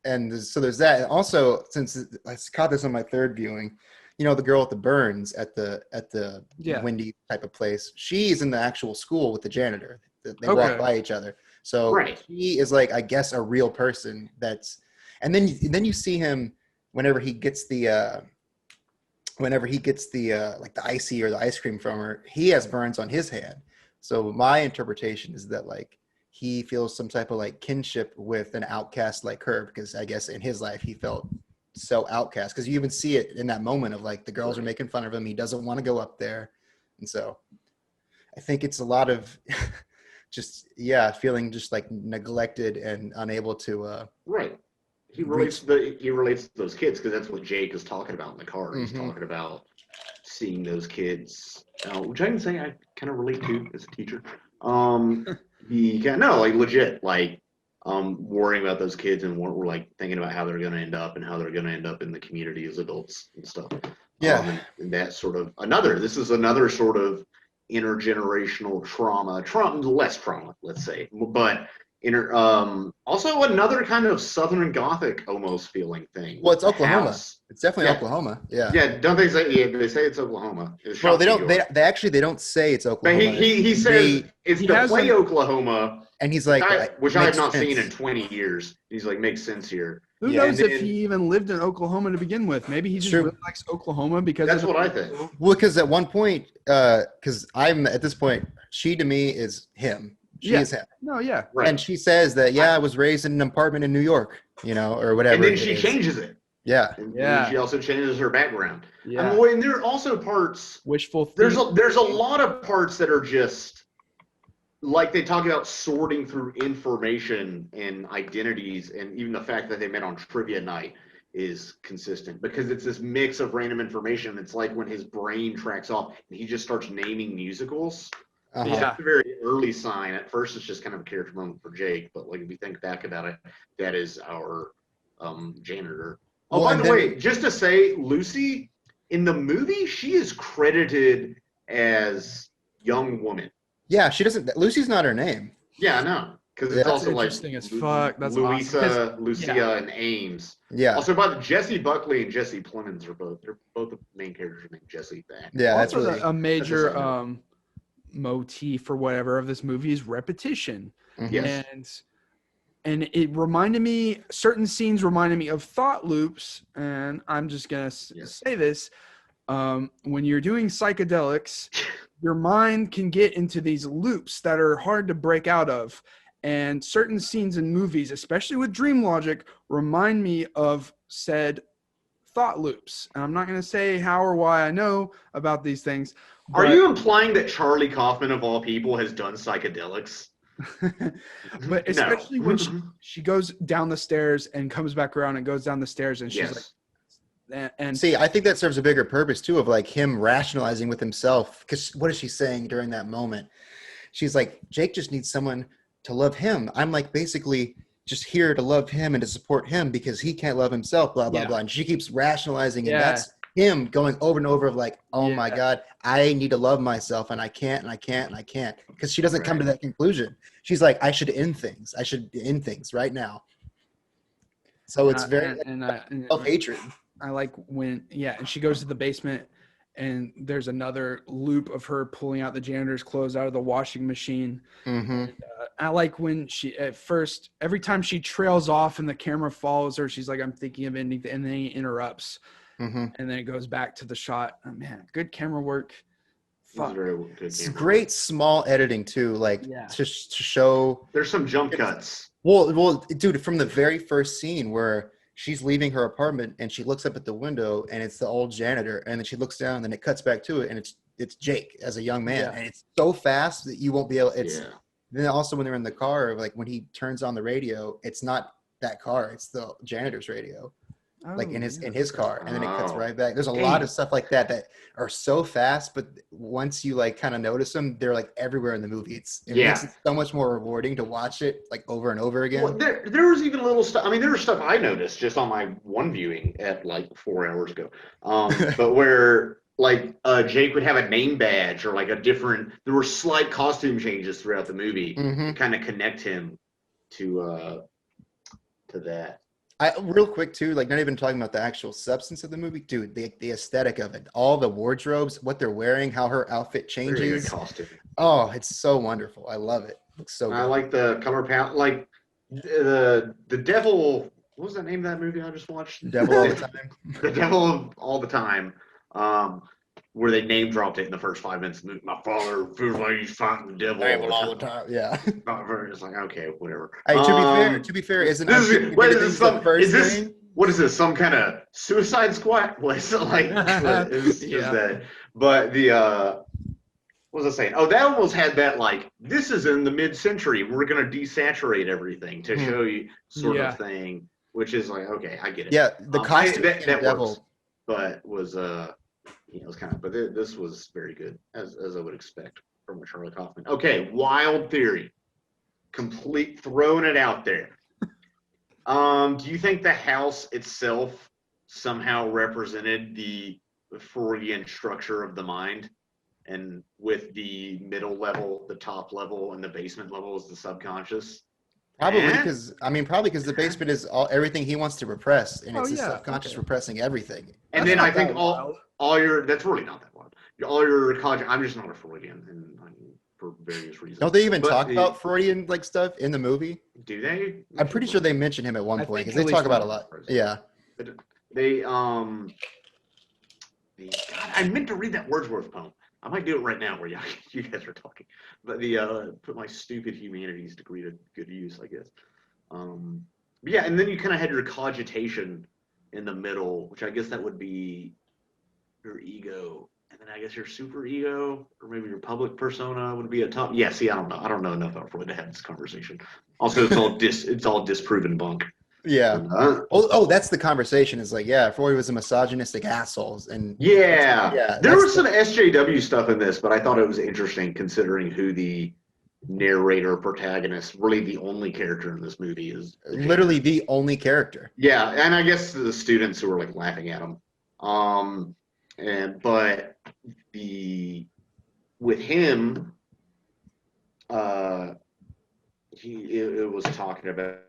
And so there's that. And also, since I caught this on my third viewing, the girl at the Burns at the Wendy type of place, she's in the actual school with the janitor. They walk by each other. So he is, like, I guess, a real person. And then you see him whenever he gets the like the icy or the ice cream from her, he has burns on his hand. So my interpretation is that, like, he feels some type of like kinship with an outcast like her, because I guess in his life he felt so outcast, because you even see it in that moment of like the girls are making fun of him, he doesn't want to go up there, and so I think it's a lot of just feeling just like neglected and unable to he relates to those kids, because that's what Jake is talking about in the car. He's talking about seeing those kids, which I can say I kind of relate to as a teacher. Legit, like, worrying about those kids, and we're like thinking about how they're going to end up and how they're going to end up in the community as adults and stuff. And that sort of this is another sort of intergenerational trauma, less trauma, let's say, but also another kind of Southern Gothic almost feeling thing. Well, it's Oklahoma. It's definitely Oklahoma. Yeah. Yeah. Don't they say? Yeah, they say it's Oklahoma. Well, they don't. They don't say it's Oklahoma. But he says it's the play Oklahoma, and he's like, which I have not seen in 20 years. He's like, makes sense here. Who Yeah, knows if he even lived in Oklahoma to begin with? Maybe he just True. really likes Oklahoma because That's of what I think. Well, because at one point, because I'm at this point, she to me is him. She Yeah. is him. No, yeah. Right. And she says that, yeah, I was raised in an apartment in New York, or whatever. And then it she is. changes it. Yeah. And Yeah. then she also changes her background. Yeah. And there are also parts. Wishful thinking. There's a lot of parts that are just like they talk about sorting through information and identities, and even the fact that they met on trivia night is consistent because it's this mix of random information. It's like when his brain tracks off and he just starts naming musicals. Uh-huh. Yeah. That's a very early sign. At first, it's just kind of a character moment for Jake, but like if you think back about it, that is our janitor. Oh, Well, by and the then- way, just to say, Lucy in the movie, she is credited as young woman. Yeah, she doesn't. Lucy's not her name. Yeah, I know. Because Yeah. it's That's also like interesting as fuck. That's Louisa, awesome. 'Cause- Lucia, yeah. and Ames. Yeah. Also, by the Jesse Buckley and Jesse Plemons are both the main characters named Jesse. Yeah, that's also, really. a major side motif or whatever of this movie is repetition. Mhm. Yes. And it reminded me, certain scenes reminded me of thought loops. And I'm just going to Yes. say this. When you're doing psychedelics, your mind can get into these loops that are hard to break out of. And certain scenes in movies, especially with dream logic, remind me of said thought loops. And I'm not going to say how or why I know about these things. Are but- you implying that Charlie Kaufman, of all people, has done psychedelics? But especially No. when she goes down the stairs and comes back around and goes down the stairs and she's Yes. like, and See, I think that serves a bigger purpose too, of like him rationalizing with himself. Because what is she saying during that moment? She's like, Jake just needs someone to love him. I'm like basically just here to love him and to support him because he can't love himself. Blah blah Yeah. blah. And she keeps rationalizing, and Yeah. that's him going over and over of like, oh my Yeah. God, I need to love myself, and I can't, and I can't, and I can't, because she doesn't come to Right. that conclusion. She's like, I should end things. I should end things right now. So it's very and self-hatred. I like when and she goes to the basement and there's another loop of her pulling out the janitor's clothes out of the washing machine. Mm-hmm. I like when she at first every time she trails off and the camera follows her, she's like, I'm thinking of ending, and then he interrupts. Mm-hmm. And then it goes back to the shot. Oh, man, good camera work. Fuck. Very good It's camera. great small editing too, like Yeah. to show. There's some jump cuts. Well, dude, from the very first scene where she's leaving her apartment and she looks up at the window and it's the old janitor, and then she looks down and then it cuts back to it and it's Jake as a young man, Yeah. and it's so fast that you won't be able. It's Yeah. then also when they're in the car, like when he turns on the radio, it's not that car, it's the janitor's radio. Like Oh, in his yeah. car, and then it cuts Oh. right back. There's a lot of stuff like that are so fast, but once you like kind of notice them, they're like everywhere in the movie. It makes it so much more rewarding to watch it like over and over again. Well, there was even little stuff. I mean, there was stuff I noticed just on my one viewing at like 4 hours ago. But where like Jake would have a name badge or like there were slight costume changes throughout the movie Mhm. to kind of connect him to that. Real quick too, like not even talking about the actual substance of the movie, dude. The aesthetic of it, all the wardrobes, what they're wearing, how her outfit Very good changes. costume. Oh, it's so wonderful. I love it. Looks so good. I like the color palette. Like the devil. What was that name of that movie I just watched? Devil all the time. The Devil All the Time, where they name dropped it in the first 5 minutes. My father feels like he's fighting the devil all the time. Yeah. It's like, okay, whatever. Hey, to be fair, isn't this is, wait, is this the first is this thing? what is this? Some kind of Suicide Squad? What is it like? Is Yeah. that? But what was I saying? Oh, that almost had that like this is in the mid-century. We're gonna desaturate everything to show you sort Yeah. of thing, which is like okay, I get it. Yeah, the costume that devil. works, but was it was kind of, but this was very good as I would expect from a Charlie Kaufman. Okay, wild theory, complete throwing it out there. Do you think the house itself somehow represented the Freudian structure of the mind, and with the middle level, the top level, and the basement level is the subconscious? Probably Eh? because the basement is everything he wants to repress, and it's his subconscious repressing everything. And That's then I not think that wild. all your that's really not that wild. All your college. I'm just not a Freudian, and for various reasons. Don't they even But talk about Freudian like stuff in the movie? Do they? I'm pretty sure they mention him at one I point think because they at talk least about a one. lot. Yeah. They God, I meant to read that Wordsworth poem. I might do it right now where you guys are talking. But put my stupid humanities degree to good use, I guess. But yeah, and then you kind of had your cogitation in the middle, which I guess that would be your ego, and then I guess your super ego, or maybe your public persona would be a top. Yeah, see, I don't know. I don't know enough about Freud to have this conversation. Also, it's all disproven bunk. Yeah. Uh, That's the conversation. Is like, yeah, Freud was a misogynistic asshole, and yeah, yeah, there was some SJW stuff in this, but I thought it was interesting considering who the narrator protagonist, really the only character in this movie is. literally the only character. Yeah, and I guess the students who were like laughing at him. But with him, it was talking about.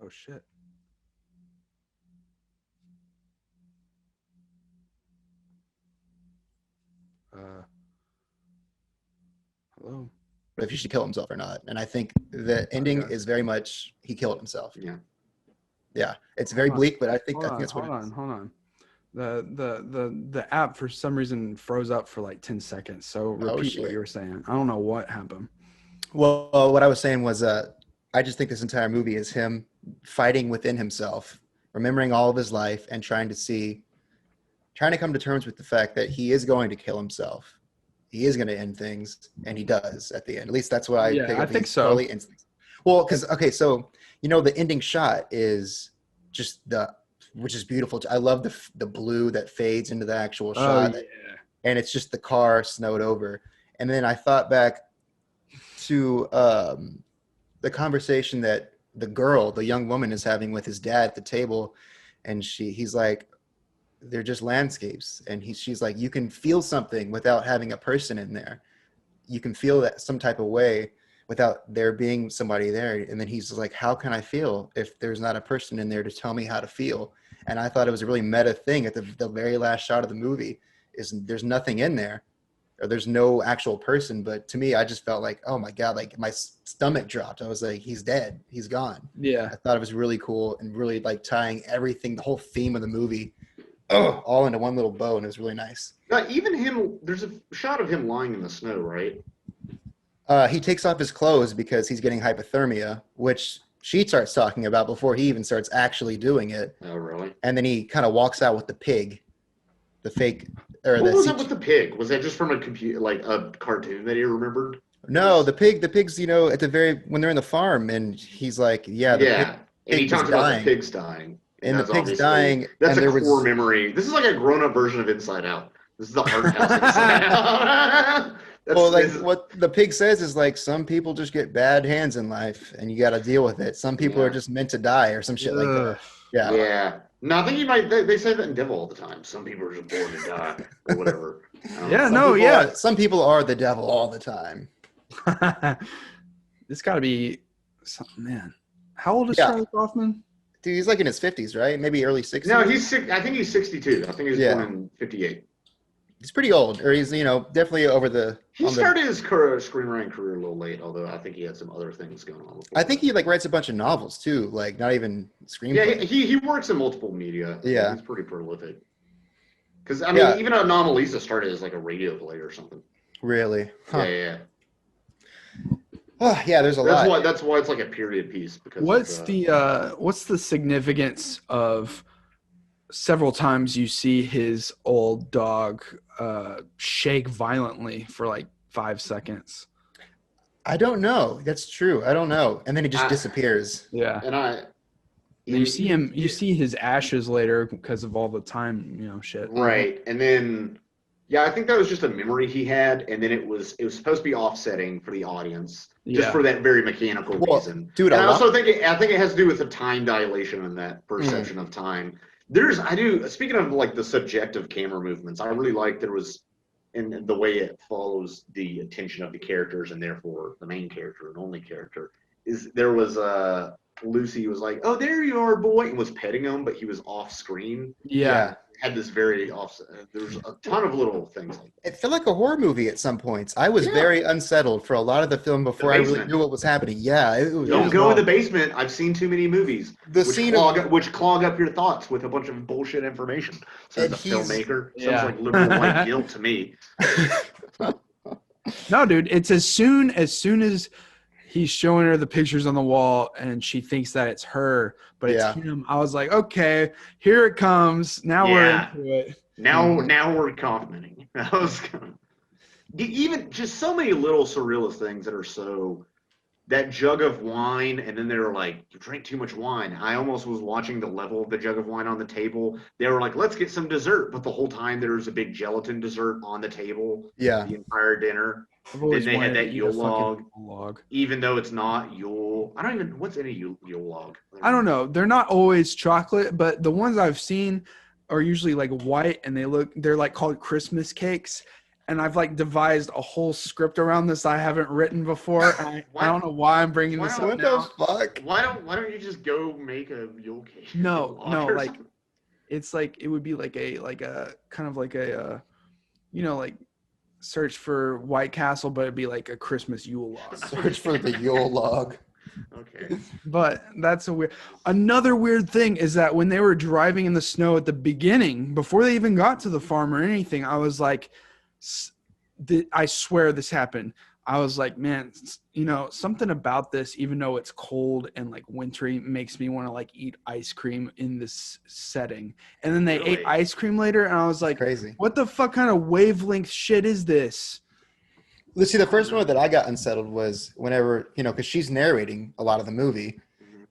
Oh shit. Hello. If he should kill himself or not, and I think the ending is very much he killed himself. Yeah. Yeah, it's very bleak, but I think that's what. Hold on. The app for some reason froze up for like 10 seconds. So repeat what you were saying. I don't know what happened. Well, what I was saying was, I just think this entire movie is him fighting within himself, remembering all of his life, and trying to come to terms with the fact that he is going to kill himself. He is going to end things, and he does at the end. At least that's what I pick up. I think so. Well, because so the ending shot is just which is beautiful. I love the blue that fades into the actual shot, and it's just the car snowed over. And then I thought back to the conversation that the young woman, is having with his dad at the table, and he's like, they're just landscapes, and she's like, you can feel something without having a person in there. You can feel that some type of way without there being somebody there. And then he's like, how can I feel if there's not a person in there to tell me how to feel? And I thought it was a really meta thing at the very last shot of the movie, is there's nothing in there, or there's no actual person. But to me, I just felt like, oh my God, like my stomach dropped. I was like, he's dead. He's gone. Yeah. I thought it was really cool and really like tying everything, the whole theme of the movie, all into one little bow, and it was really nice. Even him, there's a shot of him lying in the snow, right? He takes off his clothes because he's getting hypothermia, which she starts talking about before he even starts actually doing it. Oh, really? And then he kind of walks out with the pig, the fake. What was up with the pig? Was that just from a computer, like a cartoon that he remembered? No, the pig's, at the when they're in the farm, and he's like, and he talks about the pigs dying. And the pig's dying. That's a core memory. This is like a grown-up version of Inside Out. This is the art house Inside Out. What the pig says is like, some people just get bad hands in life, and you got to deal with it. Some people are just meant to die, or some shit like that. Yeah. Yeah. No, I think they say that in Devil all the time. Some people are just born to die, or whatever. Some people are the devil all the time. This got to be something, man. How old is Charlie Kaufman? Dude, he's like in his 50s, right? Maybe early 60s. No, I think he's 62. I think he was born in 58. He's pretty old, or he's definitely over the. He started his screenwriting career a little late, although I think he had some other things going on. I think he writes a bunch of novels too, like not even screenplays. Yeah, he works in multiple media. Yeah, he's pretty prolific. Because I mean, even Anomalisa started as like a radio play or something. Really? Huh. Yeah. Oh, yeah, there's a lot. That's why it's like a period piece. Because what's the significance of several times you see his old dog shake violently for like 5 seconds? I don't know. That's true. I don't know. And then he just disappears. Yeah. And you see him. You see his ashes later because of all the time, shit. Right, and then I think that was just a memory he had, and then it was supposed to be offsetting for the audience, just for that very mechanical reason. Dude, and I also think it has to do with the time dilation and that perception of time. Speaking of like the subjective camera movements, I really like there was, and the way it follows the attention of the characters and therefore the main character and only character there was Lucy was like, "Oh, there you are, boy," and was petting him, but he was off screen. Yeah. had this very offset. There's a ton of little things like that. It felt like a horror movie at some points. I was Yeah. very unsettled for a lot of the film before I really basement. knew what was happening. Yeah, it Don't was go in wrong. the basement. I've seen too many movies The scene of which clog up your thoughts with a bunch of bullshit information. Says And the he's- filmmaker. Yeah. Sounds like liberal white guilt to me. No, dude, it's as soon as he's showing her the pictures on the wall and she thinks that it's her, but it's Yeah. him. I was like, okay, here it comes. Now Yeah. we're into it. Now we're commenting. That was kind of, even just so many little surrealist things that are so. That jug of wine, and then they were like, "You drank too much wine." I almost was watching the level of the jug of wine on the table. They were like, "Let's get some dessert," but the whole time there was a big gelatin dessert on the table. Yeah. The entire dinner. I've always Then they had wanted to that eat a Yule fucking log. log. Even though it's not Yule, I don't even what's in a Yule log. I don't know. They're not always chocolate, but the ones I've seen are usually like white, and they're like called Christmas cakes. And I've like devised a whole script around this I haven't written before. I don't know why I'm bringing this up What now. the fuck? Why don't you just go make a Yule cake? No, Yule log no, or like something? it's like it would be like a kind of like a like search for White Castle, but it'd be like a Christmas Yule log. Search for the Yule log. Okay. But that's another weird thing is that when they were driving in the snow at the beginning, before they even got to the farm or anything, I was like, I swear this happened. I was like, man, something about this, even though it's cold and like wintry, makes me want to like eat ice cream in this setting. And then they ate Really? ice cream later, and I was like, Crazy. what the fuck kind of wavelength shit is this? Let's see. The first one that I got unsettled was whenever because she's narrating a lot of the movie,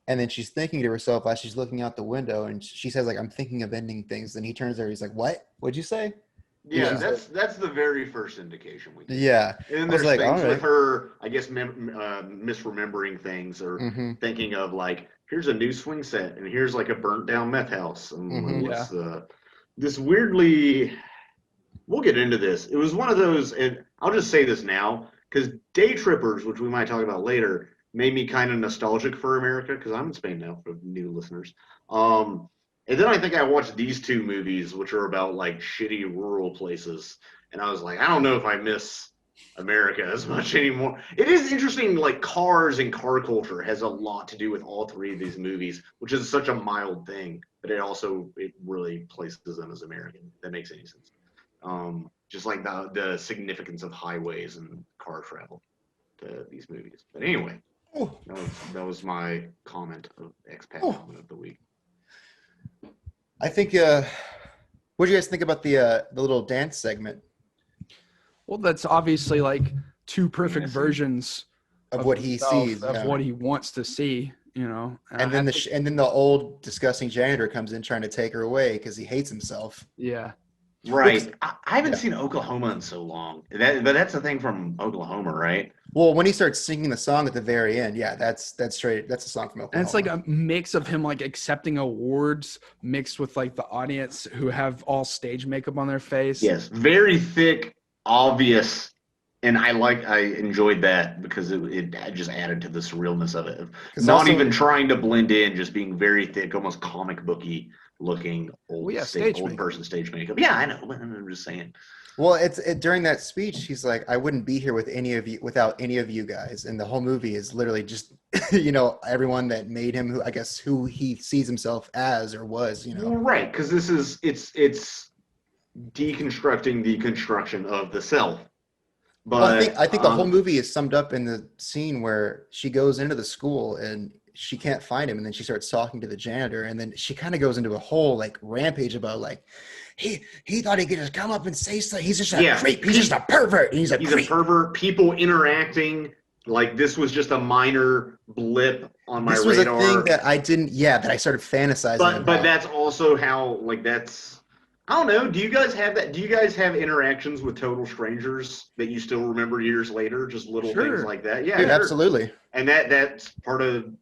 and then she's thinking to herself as she's looking out the window, and she says like, "I'm thinking of ending things." Then he turns to her. He's like, "What? What'd you say?" Yeah, Yeah. that's the very first indication we get. Yeah. And then I was there's like, things all with right. her, I guess, misremembering things or Mm-hmm. thinking of like, here's a new swing set and here's like a burnt down meth house and Mhm. what's this weirdly. We'll get into this. It was one of those, and I'll just say this now because Day Trippers, which we might talk about later, made me kind of nostalgic for America because I'm in Spain now for new listeners. And then I think I watched these two movies, which are about like shitty rural places, and I was like, I don't know if I miss America as much anymore. It is interesting, like cars and car culture has a lot to do with all three of these movies, which is such a mild thing, but it really places them as American. If that makes any sense. Just like the significance of highways and car travel to these movies. But anyway, Oh. that was my comment of expat Oh. comment of the week. I think. What do you guys think about the little dance segment Well, that's obviously like two perfect Yes. versions of what he himself, sees? of Yeah. what he wants to see, And then the old disgusting janitor comes in trying to take her away because he hates himself. yeah. Right. I haven't Yeah. seen Oklahoma in so long. But that's the thing from Oklahoma, right? Well, when he starts singing the song at the very end, yeah, that's straight. That's a song from Oklahoma. And it's like a mix of him like accepting awards mixed with like the audience who have all stage makeup on their face. Yes. Very thick, obvious, and I enjoyed that because it just added to the surrealness of it. 'Cause Not also- even trying to blend in, just being very thick, almost comic booky looking old, Well, yeah, stage old makeup. person stage makeup. Yeah, I know. But I'm just saying. Well, during that speech, he's like, "I wouldn't be here without any of you guys." And the whole movie is literally just, everyone that made him, who he sees himself as or was, Well, right, because it's deconstructing the construction of the self. But Well, I think the whole movie is summed up in the scene where she goes into the school and she can't find him, and then she starts talking to the janitor, and then she kind of goes into a whole like rampage about like he thought he could just come up and say something. He's just a creep. He's just a pervert. He's a creep. pervert. People interacting like this was just a minor blip on my This was radar. a thing that I didn't. Yeah, that I started fantasizing about. But that's also how that's. I don't know. Do you guys have that? Do you guys have interactions with total strangers that you still remember years later? Just little things like that. Yeah, Dude, sure. absolutely. And that's part of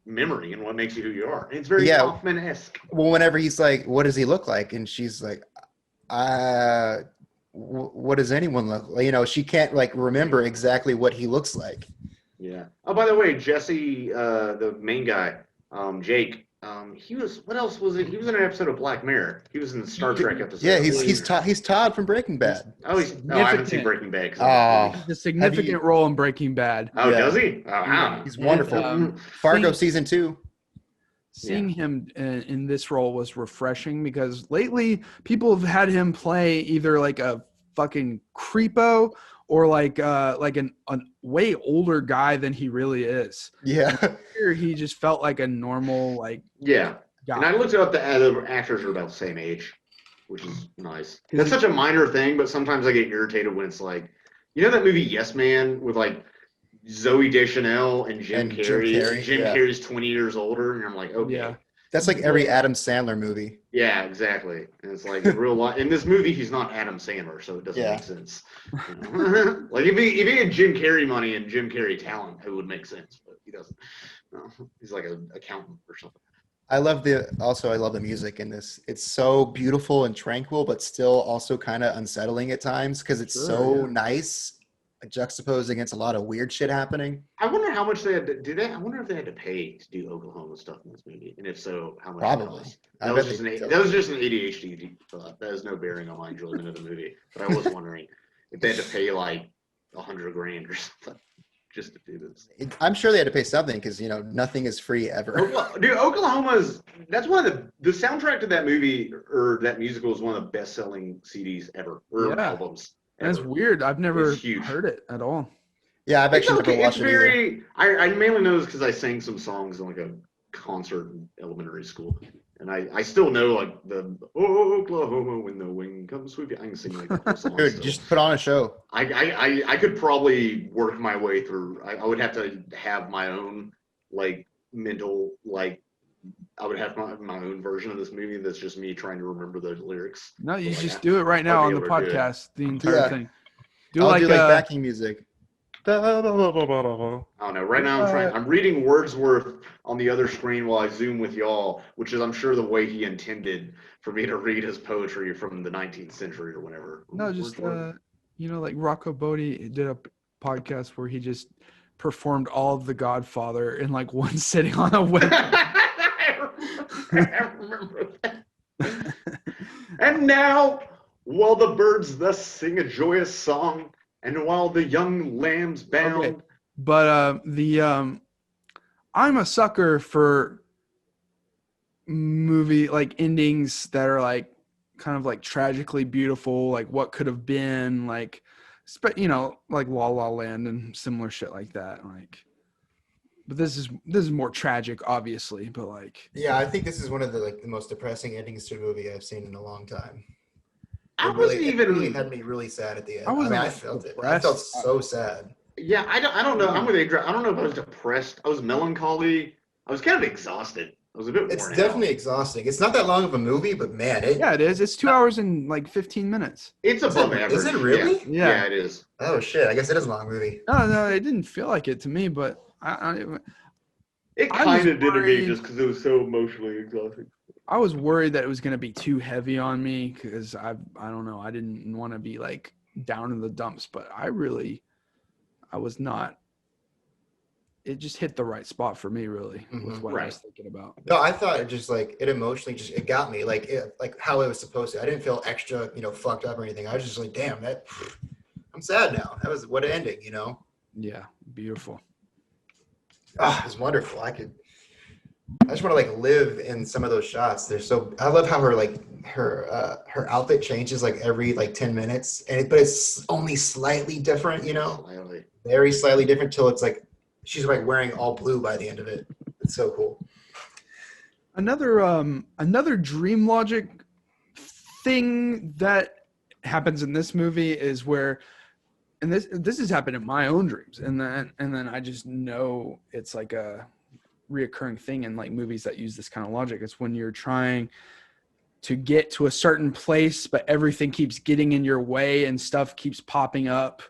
memory and what makes you who you are. It's very Yeah. Kaufman-esque. Well, whenever he's like, "What does he look like?" and she's like, what does anyone look like?" She can't like remember exactly what he looks like. Yeah. Oh, by the way, Jesse, the main guy, Jake, He was. What else was it? He was in an episode of Black Mirror. He was in the Star Trek episode. Yeah, he's Todd from Breaking Bad. Oh, I haven't seen Breaking Bad. A significant role in Breaking Bad. Oh, yeah. Does he? Oh, wow. He's wonderful. Fargo season 2. Seeing him in this role was refreshing because lately people have had him play either like a fucking creepo or like a way older guy than he really is. Yeah. Here he just felt like a normal guy. And I looked up the other actors are about the same age, which is nice. That's such a minor thing, but sometimes I get irritated when it's like, you know that movie Yes Man with like Zooey Deschanel and Jim Carrey. Jim Carrey's 20 years older, and I'm like, okay. Yeah. That's like every Adam Sandler movie. Yeah, exactly. And it's like in real life. In this movie, he's not Adam Sandler, so it doesn't make sense. You know? Like if he had Jim Carrey money and Jim Carrey talent, it would make sense. But he doesn't. No, he's like an accountant or something. I love the music in this. It's so beautiful and tranquil, but still also kind of unsettling at times because it's nice, juxtaposed against a lot of weird shit happening. I wonder how much they had to do that. I wonder if they had to pay to do Oklahoma stuff in this movie, and if so, how much? Probably. That was just an ADHD thought. That has no bearing on my enjoyment of the movie. But I was wondering if they had to pay like $100,000 or something just to do this. I'm sure they had to pay something because nothing is free ever. Dude, that's one of the soundtrack to that movie or that musical is one of the best-selling CDs ever or albums. That's weird. I've never heard it at all. Yeah, I've actually never watched it either. I mainly know this because I sang some songs in like a concert in elementary school. And I still know like the Oklahoma when the wind comes sweeping. I can sing like that song. Dude, just put on a show. I could probably work my way through. I would have to have my own like mental I would have my own version of this movie that's just me trying to remember the lyrics. No, you just do it right now on the podcast, the entire thing. Do like backing music. I don't know. Right now I'm reading Wordsworth on the other screen while I Zoom with y'all, which is I'm sure the way he intended for me to read his poetry from the 19th century or whenever. No, just like Rocco Bodie did a podcast where he just performed all of The Godfather in like one sitting on a web. I remember that. And now, while the birds thus sing a joyous song, and while the young lambs bound. Okay. But I'm a sucker for movie like endings that are like kind of like tragically beautiful, like what could have been, like like La La Land and similar shit like that. Like, but this is more tragic, obviously. But like, yeah, I think this is one of the most depressing endings to a movie I've seen in a long time. It really had me really sad at the end. I felt it. I felt so sad. Yeah, I don't know. I'm with Adrian. I don't know if I was depressed. I was melancholy. I was kind of exhausted. I was a bit. It's definitely exhausting. It's not that long of a movie, but man, it is. It's 2 hours and like 15 minutes. It's above average. Is it really? Yeah, it is. Oh shit! I guess it is a long movie. No, it didn't feel like it to me, but it kind of did to me just because it was so emotionally exhausting. I was worried that it was going to be too heavy on me because I don't know. I didn't want to be like down in the dumps, but I was not. It just hit the right spot for me, really, was what I was thinking about. No, I thought it just it emotionally it got me like how it was supposed to. I didn't feel extra, fucked up or anything. I was just like, damn, I'm sad now. That was what an ending, Yeah, beautiful. It was wonderful. I just want to live in some of those shots. I love how her outfit changes every 10 minutes, but it's only slightly different, Slightly. Very slightly different till it's she's wearing all blue by the end of it. It's so cool. Another dream logic thing that happens in this movie is where, and this has happened in my own dreams, and then I just know it's like a reoccurring thing in movies that use this kind of logic. It's when you're trying to get to a certain place, but everything keeps getting in your way and stuff keeps popping up.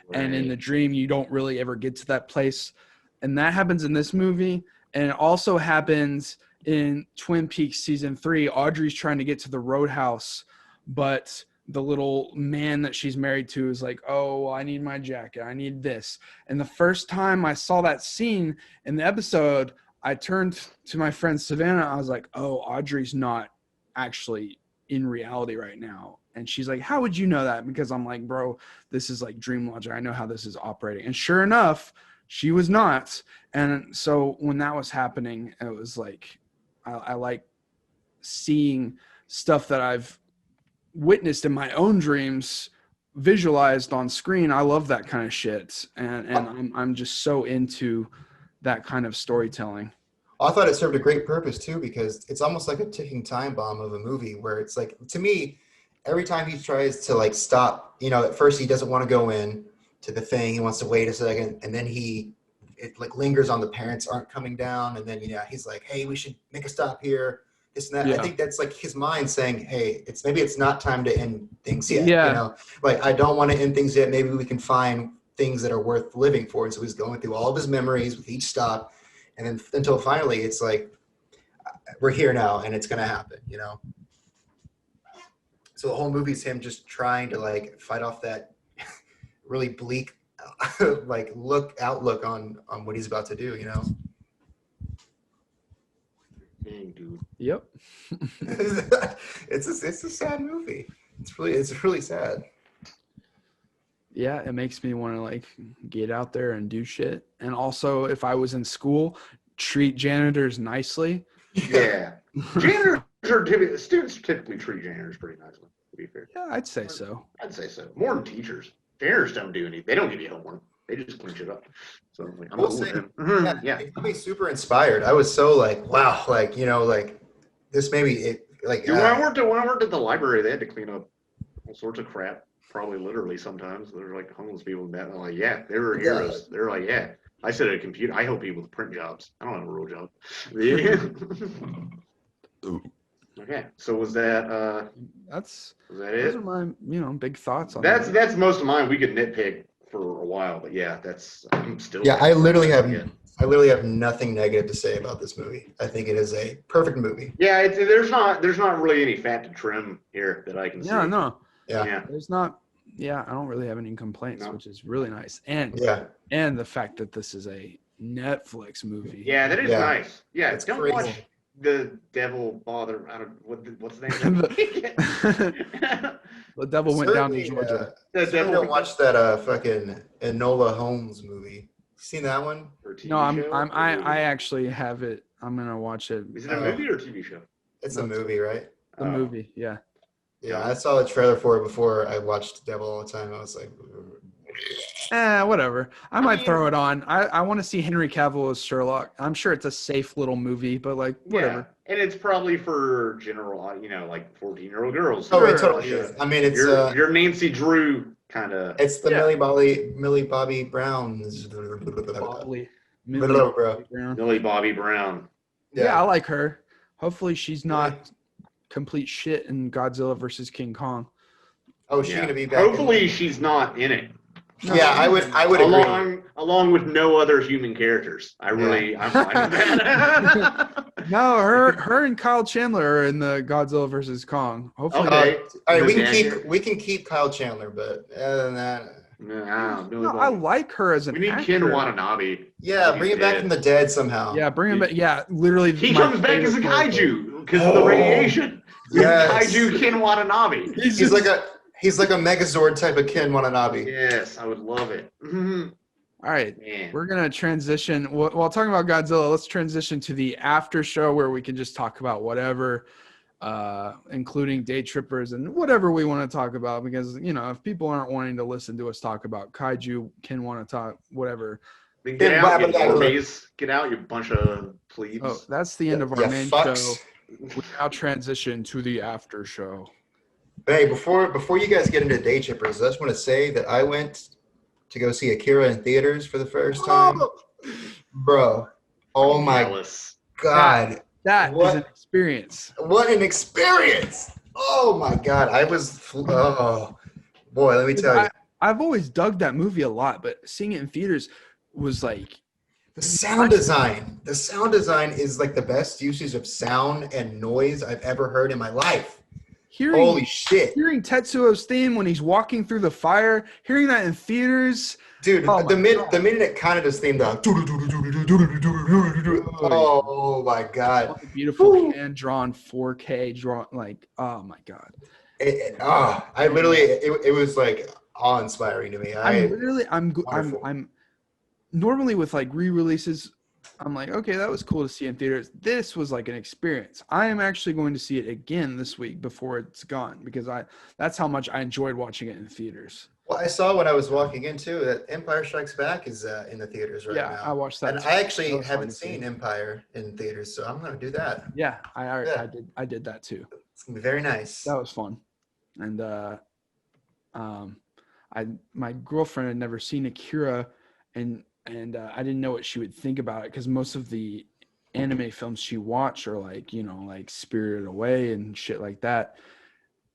Right. And in the dream, you don't really ever get to that place. And that happens in this movie. And it also happens in Twin Peaks season 3. Audrey's trying to get to the roadhouse, but the little man that she's married to is like, oh, I need my jacket. I need this. And the first time I saw that scene in the episode, I turned to my friend Savannah. I was like, "Oh, Audrey's not actually in reality right now." And she's like, "How would you know that?" Because I'm like, "Bro, this is like dream logic. I know how this is operating." And sure enough, she was not. And so when that was happening, it was like, I like seeing stuff that I've witnessed in my own dreams visualized on screen. I love that kind of shit, and I'm just so into that kind of storytelling. I thought it served a great purpose too, because it's almost like a ticking time bomb of a movie where it's like, to me, every time he tries to like stop, at first he doesn't want to go in to the thing. He wants to wait a second. And then it like lingers on the parents aren't coming down. And then, he's like, hey, we should make a stop here. This and that. Yeah. I think that's like his mind saying, hey, maybe it's not time to end things yet. Yeah. Like, I don't want to end things yet. Maybe we can find things that are worth living for. And so he's going through all of his memories with each stop. And then until finally it's like, we're here now and it's going to happen, So the whole movie is him just trying to like fight off that really bleak like outlook on what he's about to do, Dang, dude. Yep. It's a sad movie. It's really sad. Yeah, it makes me want to like get out there and do shit. And also, if I was in school, treat janitors nicely. Yeah. Janitors students typically treat janitors pretty nicely, to be fair. Yeah, I'd say so. I'd say so. More than teachers. Janitors don't do anything. They don't give you homework. They just clean shit up. So like, I'm cool with them. Yeah. It got me super inspired. I was so like, wow, like, like this maybe it like Dude, when I worked at the library, they had to clean up all sorts of crap. Probably literally sometimes. There's like homeless people in that. I'm like, yeah, they were heroes. They're like, yeah. I sit at a computer. I help people with print jobs. I don't have a real job. Yeah. Okay. So was that That's was that those it? are my big thoughts on That's most of mine. We could nitpick for a while, but yeah, I'm still. Yeah, I literally have nothing negative to say about this movie. I think it is a perfect movie. Yeah, there's not really any fat to trim here that I can see. Yeah, no. Yeah. There's not. Yeah, I don't really have any complaints, which is really nice. And the fact that this is a Netflix movie. Yeah, that is nice. Yeah, it's don't crazy. watch The Devil Bother. I don't what's the name of it? The Devil Went Down to Georgia. Don't watch that fucking Enola Holmes movie. Seen that one? No, I actually have it. I'm gonna watch it. Is it a movie or a TV show? It's a movie, right? The movie, yeah. Yeah, I saw the trailer for it before I watched Devil all the time. I was like, whatever. I might throw it on. I want to see Henry Cavill as Sherlock. I'm sure it's a safe little movie, but like whatever. Yeah. And it's probably for general, like 14-year-old girls. Oh, it totally is. I mean, it's your Nancy Drew kind of. It's the Millie Bobby Brown. Millie Bobby Brown. Yeah, I like her. Hopefully, she's not complete shit in Godzilla versus King Kong. Oh, she's gonna be back. Hopefully, she's not in it. No, yeah, I would agree. Along with no other human characters. I'm fine with that. No, her and Kyle Chandler are in the Godzilla versus Kong. Hopefully, all right, we can keep Kyle Chandler, but other than that, I like her as an actor. We need Ken Watanabe. Yeah, bring him back from the dead somehow. Yeah, bring him back. Yeah, literally. He comes back as a kaiju because of the radiation. Yes. Kaiju Ken Watanabe. He's like a Megazord type of Ken Watanabe. Yes, I would love it. Mm-hmm. All right, we're gonna transition. While talking about Godzilla, let's transition to the after show where we can just talk about whatever, including day trippers and whatever we want to talk about. Because if people aren't wanting to listen to us talk about kaiju, can want to talk whatever. Then get out, you normies. Get out, you bunch of plebes. Oh, that's the end of our main show. We now transition to the after show. Hey, before you guys get into day trippers, I just want to say that I went to go see Akira in theaters for the first time. Bro, oh my God. That is an experience. What an experience. Oh my God. Boy, let me tell you. I've always dug that movie a lot, but seeing it in theaters was like... The sound design is like the best usage of sound and noise I've ever heard in my life. Holy shit. Hearing Tetsuo's theme when he's walking through the fire, hearing that in theaters. Dude, the minute it kind of just themed out. Oh my God. Beautiful hand drawn 4K drawn, like, oh my God. It was like awe-inspiring to me. I'm normally with like re-releases, I'm like, okay, that was cool to see in theaters. This was like an experience. I am actually going to see it again this week before it's gone, because that's how much I enjoyed watching it in theaters. Well, I saw when I was walking in too that Empire Strikes Back is in the theaters right now. Yeah, I watched that. And too. I actually That was fun haven't to see. seen Empire in theaters, so I'm going to do that. Yeah, Yeah. I did that too. It's going to be very nice. That was fun. And my girlfriend had never seen Akira, and I didn't know what she would think about it, because most of the anime films she watched are like, you know, like Spirited Away and shit like that.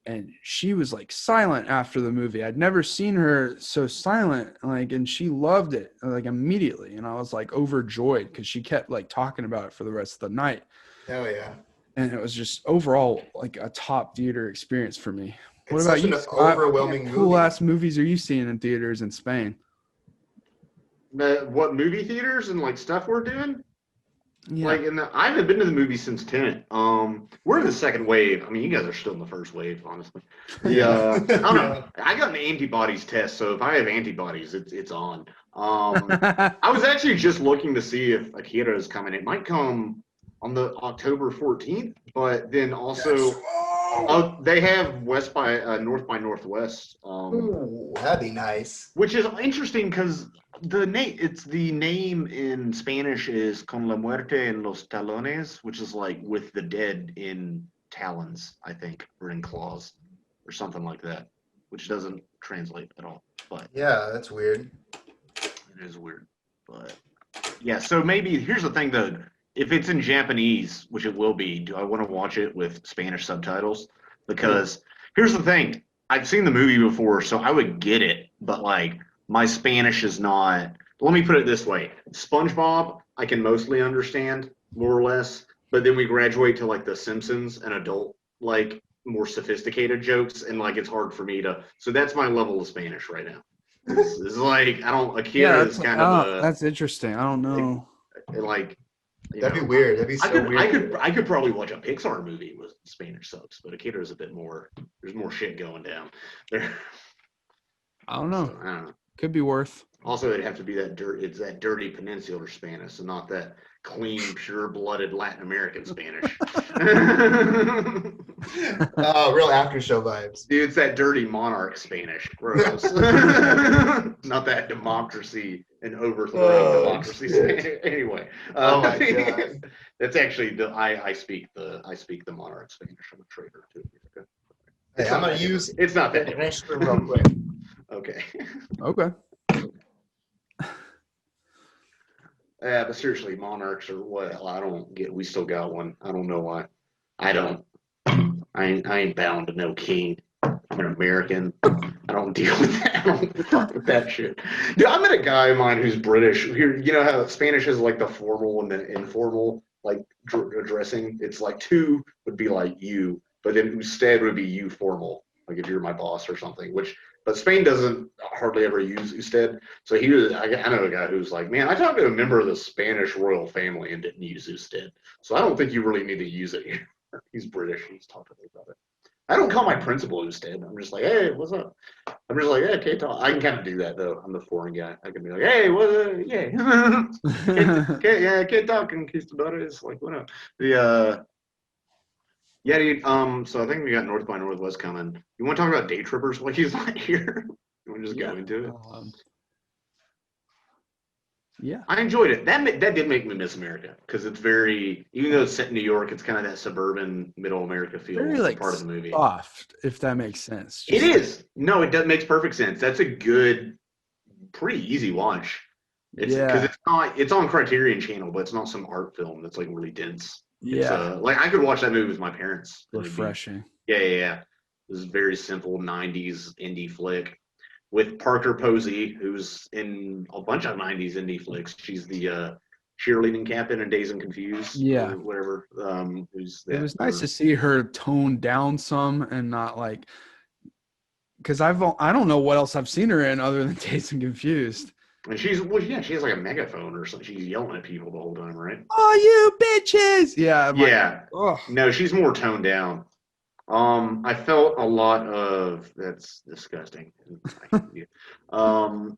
And she was like silent after the movie. I'd never seen her so silent, like, and she loved it like immediately. And I was like overjoyed, because she kept like talking about it for the rest of the night. Hell yeah. And it was just overall like a top theater experience for me. What It's about such you, an Scott? overwhelming What cool movie. ass movies are you seeing in theaters in Spain? What movie theaters and like stuff we're doing? Yeah. Like, I haven't been to the movie since Tenet. We're in the second wave. I mean, you guys are still in the first wave, honestly. I don't know. I got an antibodies test, so if I have antibodies, it's on. I was actually just looking to see if Akira is coming. It might come on the October 14th, but then also they have North by Northwest. Ooh, that'd be nice. Which is interesting, because the name in Spanish is Con la muerte en los talones, which is like with the dead in talons, I think, or in claws, or something like that, which doesn't translate at all. But yeah, that's weird. It is weird, but yeah. So maybe here's the thing though: if it's in Japanese, which it will be, do I want to watch it with Spanish subtitles? Because here's the thing: I've seen the movie before, so I would get it, but like my Spanish is not. Let me put it this way: SpongeBob, I can mostly understand, more or less, but then we graduate to like The Simpsons and adult, like more sophisticated jokes, and like it's hard for me to. So that's my level of Spanish right now. It's like Akira is kind of that's interesting. I don't know. Like that'd be weird. That'd be so weird. I could probably watch a Pixar movie with Spanish subs, but Akira is a bit more. There's more shit going down there. I don't know. So, I don't know. Could be worth. Also, it'd have to be it's that dirty peninsular Spanish, and not that clean, pure-blooded Latin American Spanish. Oh, real after show vibes. Dude, it's that dirty monarch Spanish. Gross. Not that democracy and overthrowing democracy Spanish. Anyway. Oh my God. That's actually I speak the monarch Spanish. I'm a traitor too. Okay. Hey, I'm gonna use it's not that the restroom real quick. Okay. Okay. Yeah, but seriously, monarchs are what? I don't get. We still got one. I don't know why. I don't. I ain't bound to no king. I'm an American. I don't deal with that. I don't fuck with that shit. Dude, I met a guy of mine who's British. Here, you know how Spanish is like the formal and the informal, like addressing. It's like to would be like you, but then usted would be you formal, like if you're my boss or something. But Spain doesn't hardly ever use usted. So I know a guy who's like, man, I talked to a member of the Spanish royal family and didn't use usted. So I don't think you really need to use it here. He's British. He's talking to me about it. I don't call my principal usted. I'm just like, hey, what's up? I'm just like, hey, okay, talk. I can kind of do that though. I'm the foreign guy. I can be like, hey, what's up? Yeah. Can't talk in Conquistadores. Like, what up? Yeah, dude. So I think we got North by Northwest coming. You want to talk about day trippers while he's not here? You want to just go into it? Yeah. I enjoyed it. That did make me miss America, because it's very, even though it's set in New York, it's kind of that suburban middle America feel. Very like part of the movie. Soft, if that makes sense. It is. No, it does makes perfect sense. That's a good, pretty easy watch. Because it's on Criterion Channel, but it's not some art film that's like really dense. Yeah. Like I could watch that movie with my parents. Refreshing. Yeah. This is a very simple 90s indie flick with Parker Posey, who's in a bunch of 90s indie flicks. She's the cheerleading captain in Dazed and Confused. Yeah. Or whatever. It was nice to see her tone down some and not because I don't know what else I've seen her in other than Dazed and Confused. And she has like a megaphone or something. She's yelling at people the whole time, right? Oh, you bitches! Yeah, I'm Yeah. like, oh, No, she's more toned down. I felt a lot of that's disgusting. Um,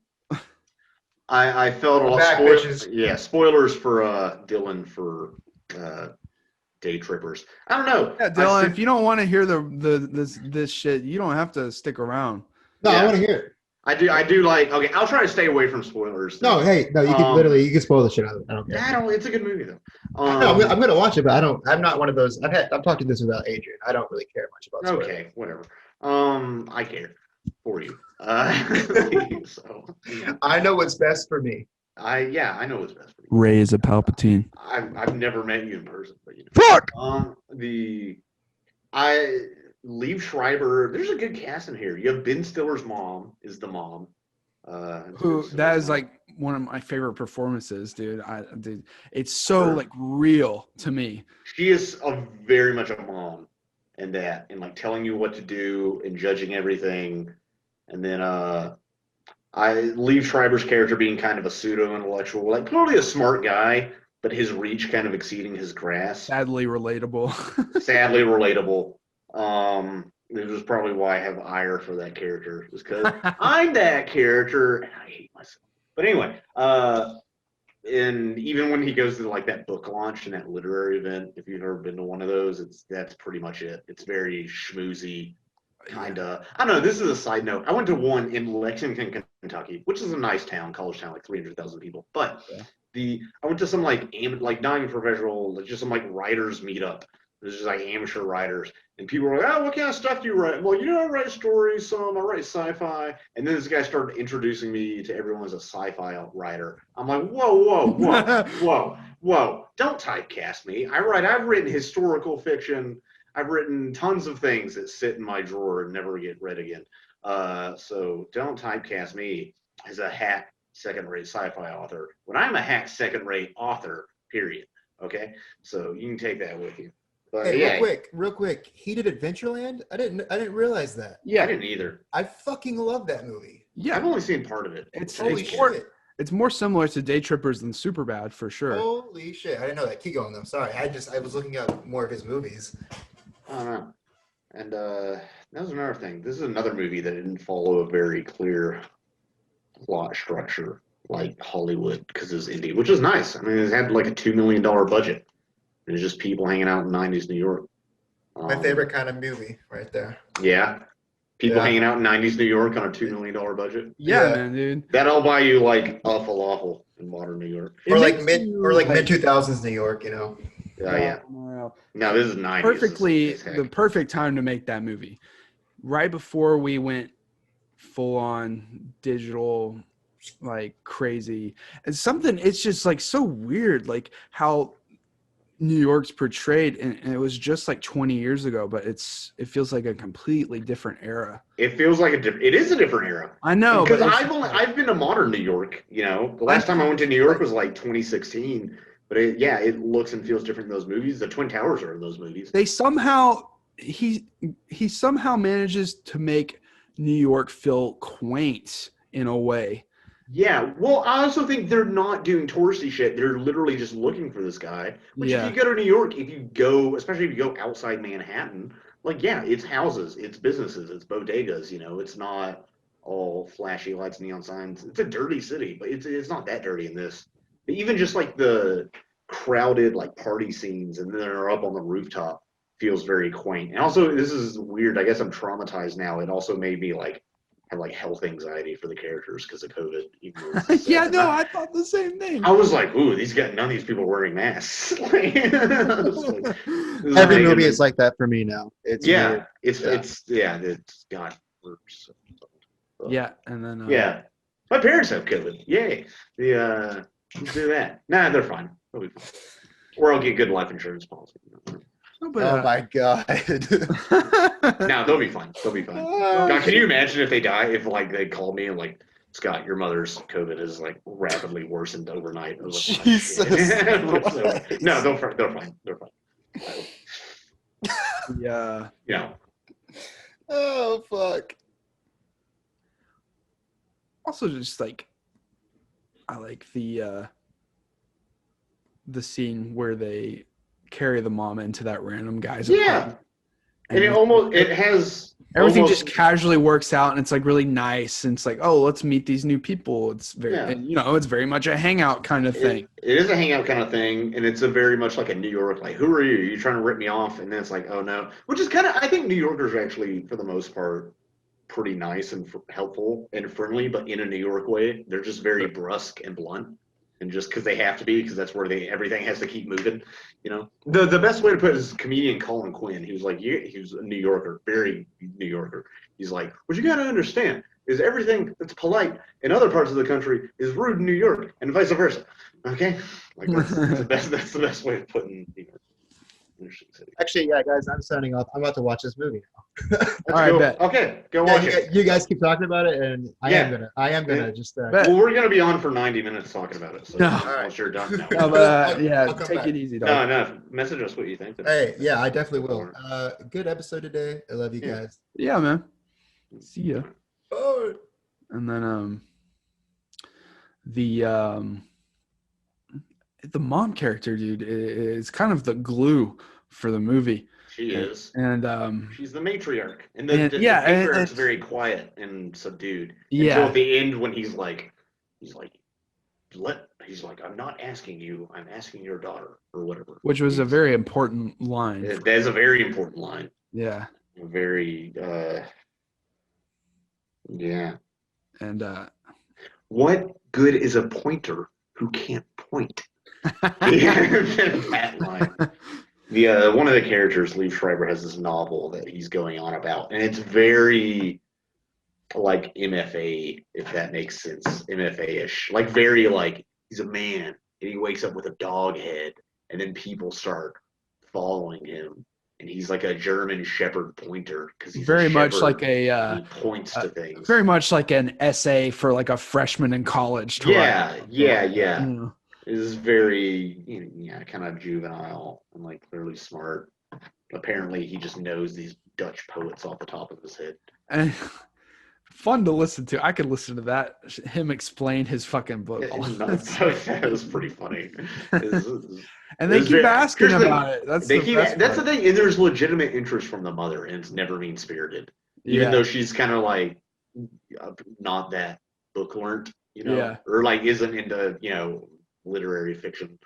I felt a I'm lot. back, bitches. Yeah, spoilers for Dylan for uh, Day Trippers. I don't know. yeah, Dylan. If you don't want to hear this shit, you don't have to stick around. No, I Yeah. want to hear it. I do like. Okay, I'll try to stay away from spoilers. No, hey, no, you can you can spoil the shit out of it. I don't care. I don't. It's a good movie though. I'm gonna watch it, but I'm not one of those. I'm talking this without Adrian. I don't really care much about spoilers. Okay, whatever. I care for you. So I know what's best for me. I know what's best for you. Ray is a Palpatine. I've never met you in person, but Fuck. Liev Schreiber. There's a good cast in here. You have Ben Stiller's mom is the mom. That is like one of my favorite performances, dude. It's so like real to me. She is very much a mom, and like telling you what to do and judging everything, and then Liev Schreiber's character being kind of a pseudo intellectual, like clearly a smart guy, but his reach kind of exceeding his grasp. Sadly relatable. Sadly relatable. This is probably why I have ire for that character, is because I'm that character and I hate myself. But anyway, and even when he goes to like that book launch and that literary event, if you've ever been to one of those, that's pretty much it. It's very schmoozy, kind of. I don't know. This is a side note. I went to one in Lexington, Kentucky, which is a nice town, college town, like 300,000 people. But I went to some like not even professional, just some like writers meetup. This is like amateur writers, and people were like, "Oh, what kind of stuff do you write?" Well, I write stories. I write sci-fi. And then this guy started introducing me to everyone as a sci-fi writer. I'm like, whoa! Don't typecast me. I've written historical fiction. I've written tons of things that sit in my drawer and never get read again. So don't typecast me as a hack second-rate sci-fi author when I'm a hack second-rate author. Period. Okay, so you can take that with you. But hey, real quick. He did Adventureland. I didn't realize that. Yeah, I didn't either. I fucking love that movie. Yeah, I've only seen part of it. It's more similar to Day Trippers than Superbad for sure. Holy shit! I didn't know that. Keep going though. Sorry, I was looking at more of his movies. I don't know. And that was another thing. This is another movie that didn't follow a very clear plot structure like Hollywood, because it was indie, which is nice. I mean, it had like a $2 million budget. It was just people hanging out in 90s New York. My favorite kind of movie, right there. Yeah. People hanging out in 90s New York on a $2 million budget. Yeah, man, dude. That'll buy you like a falafel in modern New York. Or like mid 2000s New York, Yeah. No, this is 90s. The perfect time to make that movie. Right before we went full on digital, like crazy. It's just like so weird, like how New York's portrayed, and it was just like 20 years ago, but it feels like a completely different era. It feels like it is a different era. I know, because I've been to modern New York. The last time I went to New York was like 2016. But it looks and feels different in those movies. The Twin Towers are in those movies. They somehow he somehow manages to make New York feel quaint in a way. Yeah, well, I also think they're not doing touristy shit. They're literally just looking for this guy. Which if you go to New York, especially if you go outside Manhattan, it's houses, it's businesses, it's bodegas, it's not all flashy lights, neon signs. It's a dirty city, but it's not that dirty in this. But even just like the crowded like party scenes and then they're up on the rooftop feels very quaint. And also, this is weird. I guess I'm traumatized now. It also made me have health anxiety for the characters because of COVID. I thought the same thing. I was like, ooh, none of these people are wearing masks. Every movie is like that for me now. It's God. Yeah, and then my parents have COVID. Yay. Let's do that. Nah, they're fine. They'll be fine. Or I'll get good life insurance policy. Oh my god. No, they'll be fine. They'll be fine. God, can you imagine if they die? If they called me and Scott, your mother's COVID is rapidly worsened overnight. I was like, Jesus. No, they're fine. They're fine. Yeah. Yeah. Oh fuck. Also, just I like the scene where they carry the mom into that random guy's apartment. And it has everything almost, just casually works out, and it's like really nice. And it's like, oh, let's meet these new people. It's very, Yeah. and, it's very much a hangout kind of thing. It is a hangout kind of thing, and it's a very much like a New York, like, who are you? Are you trying to rip me off? And then it's like, oh no, which is kind of, I think New Yorkers are actually, for the most part, pretty nice and helpful and friendly, but in a New York way. They're just very brusque and blunt, and just because they have to be, because that's where everything has to keep moving. The best way to put it is comedian Colin Quinn. He was like, he was a New Yorker, very New Yorker. He's like, what you got to understand is everything that's polite in other parts of the country is rude in New York, and vice versa. Okay, like that's the best. That's the best way of putting New York. Interesting city. Actually, yeah, guys, I'm signing off. I'm about to watch this movie now. All right, bet. Okay, go watch it. You guys keep talking about it, and I am gonna just. Bet. Well, we're gonna be on for 90 minutes talking about it. So No. once you're done, no. No, but, I'll come take back. it easy, dog. No. Message us what you think. Hey, yeah, I definitely will. Good episode today. I love you guys. Yeah, man. See ya. Bye. And then the mom character, dude, is kind of the glue for the movie. She is, and she's the matriarch, and the matriarch's very quiet and subdued. Yeah. Until at the end, when he's like, I'm not asking you, I'm asking your daughter, or whatever. Which was a very important line. That is a very important line. Yeah. Very, yeah. And what good is a pointer who can't point? That line. One of the characters, Liev Schreiber, has this novel that he's going on about, and it's very like MFA, if that makes sense, MFA-ish. Like very like he's a man and he wakes up with a dog head, and then people start following him, and he's like a German Shepherd pointer because he's very much like he points to things. Very much like an essay for like a freshman in college. Yeah. Mm. Is very, kind of juvenile and like clearly smart. Apparently, he just knows these Dutch poets off the top of his head. And fun to listen to. I could listen to that. Him explain his fucking book. That was pretty funny. And they keep asking about it. That's the thing. And there's legitimate interest from the mother, and it's never mean spirited. Even though she's kind of like not that book learned, or like isn't into literary fiction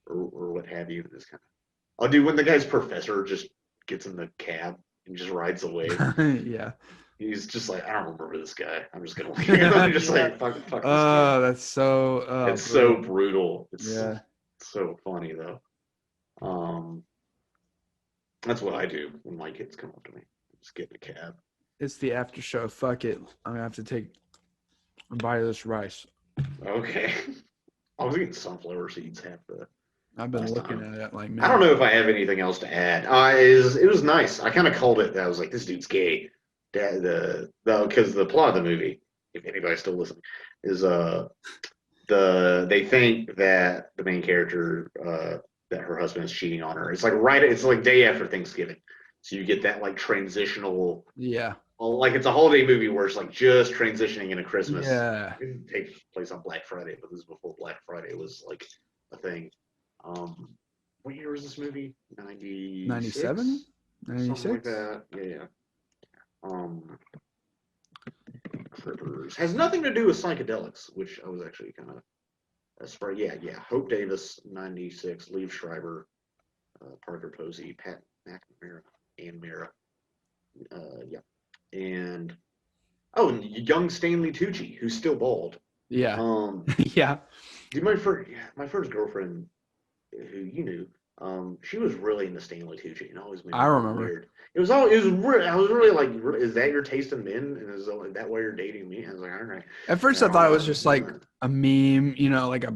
or what have you. This kind of, I'll do when the guy's professor just gets in the cab and just rides away. Yeah, he's just like, I don't remember this guy. I'm just gonna leave. I'm just like, fuck this guy. Oh, that's so. It's so brutal. It's so funny though. That's what I do when my kids come up to me. Just get in a cab. It's the after show. Fuck it. I'm gonna have to take a bite of this rice. Okay. I was eating sunflower seeds half the. I've been looking at it like, man. I don't know if I have anything else to add. It was nice. I kind of called it. I was like, this dude's gay. Because the plot of the movie, if anybody's still listening, is they think that the main character that her husband is cheating on her. It's like day after Thanksgiving, so you get that like transitional. Yeah. Well, like it's a holiday movie where it's like just transitioning into Christmas. Yeah. It takes place on Black Friday, but this is before Black Friday was like a thing. What year was this movie? 97? 96? Something like that. Yeah. Critters has nothing to do with psychedelics, which I was actually kind of. As far yeah. Hope Davis, 96. Liev Schreiber, Parker Posey, Pat McNamara, Ann Mira. Yeah. And young Stanley Tucci, who's still bald. Yeah. Yeah. My first girlfriend, who you knew, she was really into Stanley Tucci, and always made me remember. Weird. It was weird. I was really like, is that your taste in men? And is that why you're dating me? I was like, all right. At first, I thought it was just like a meme, like a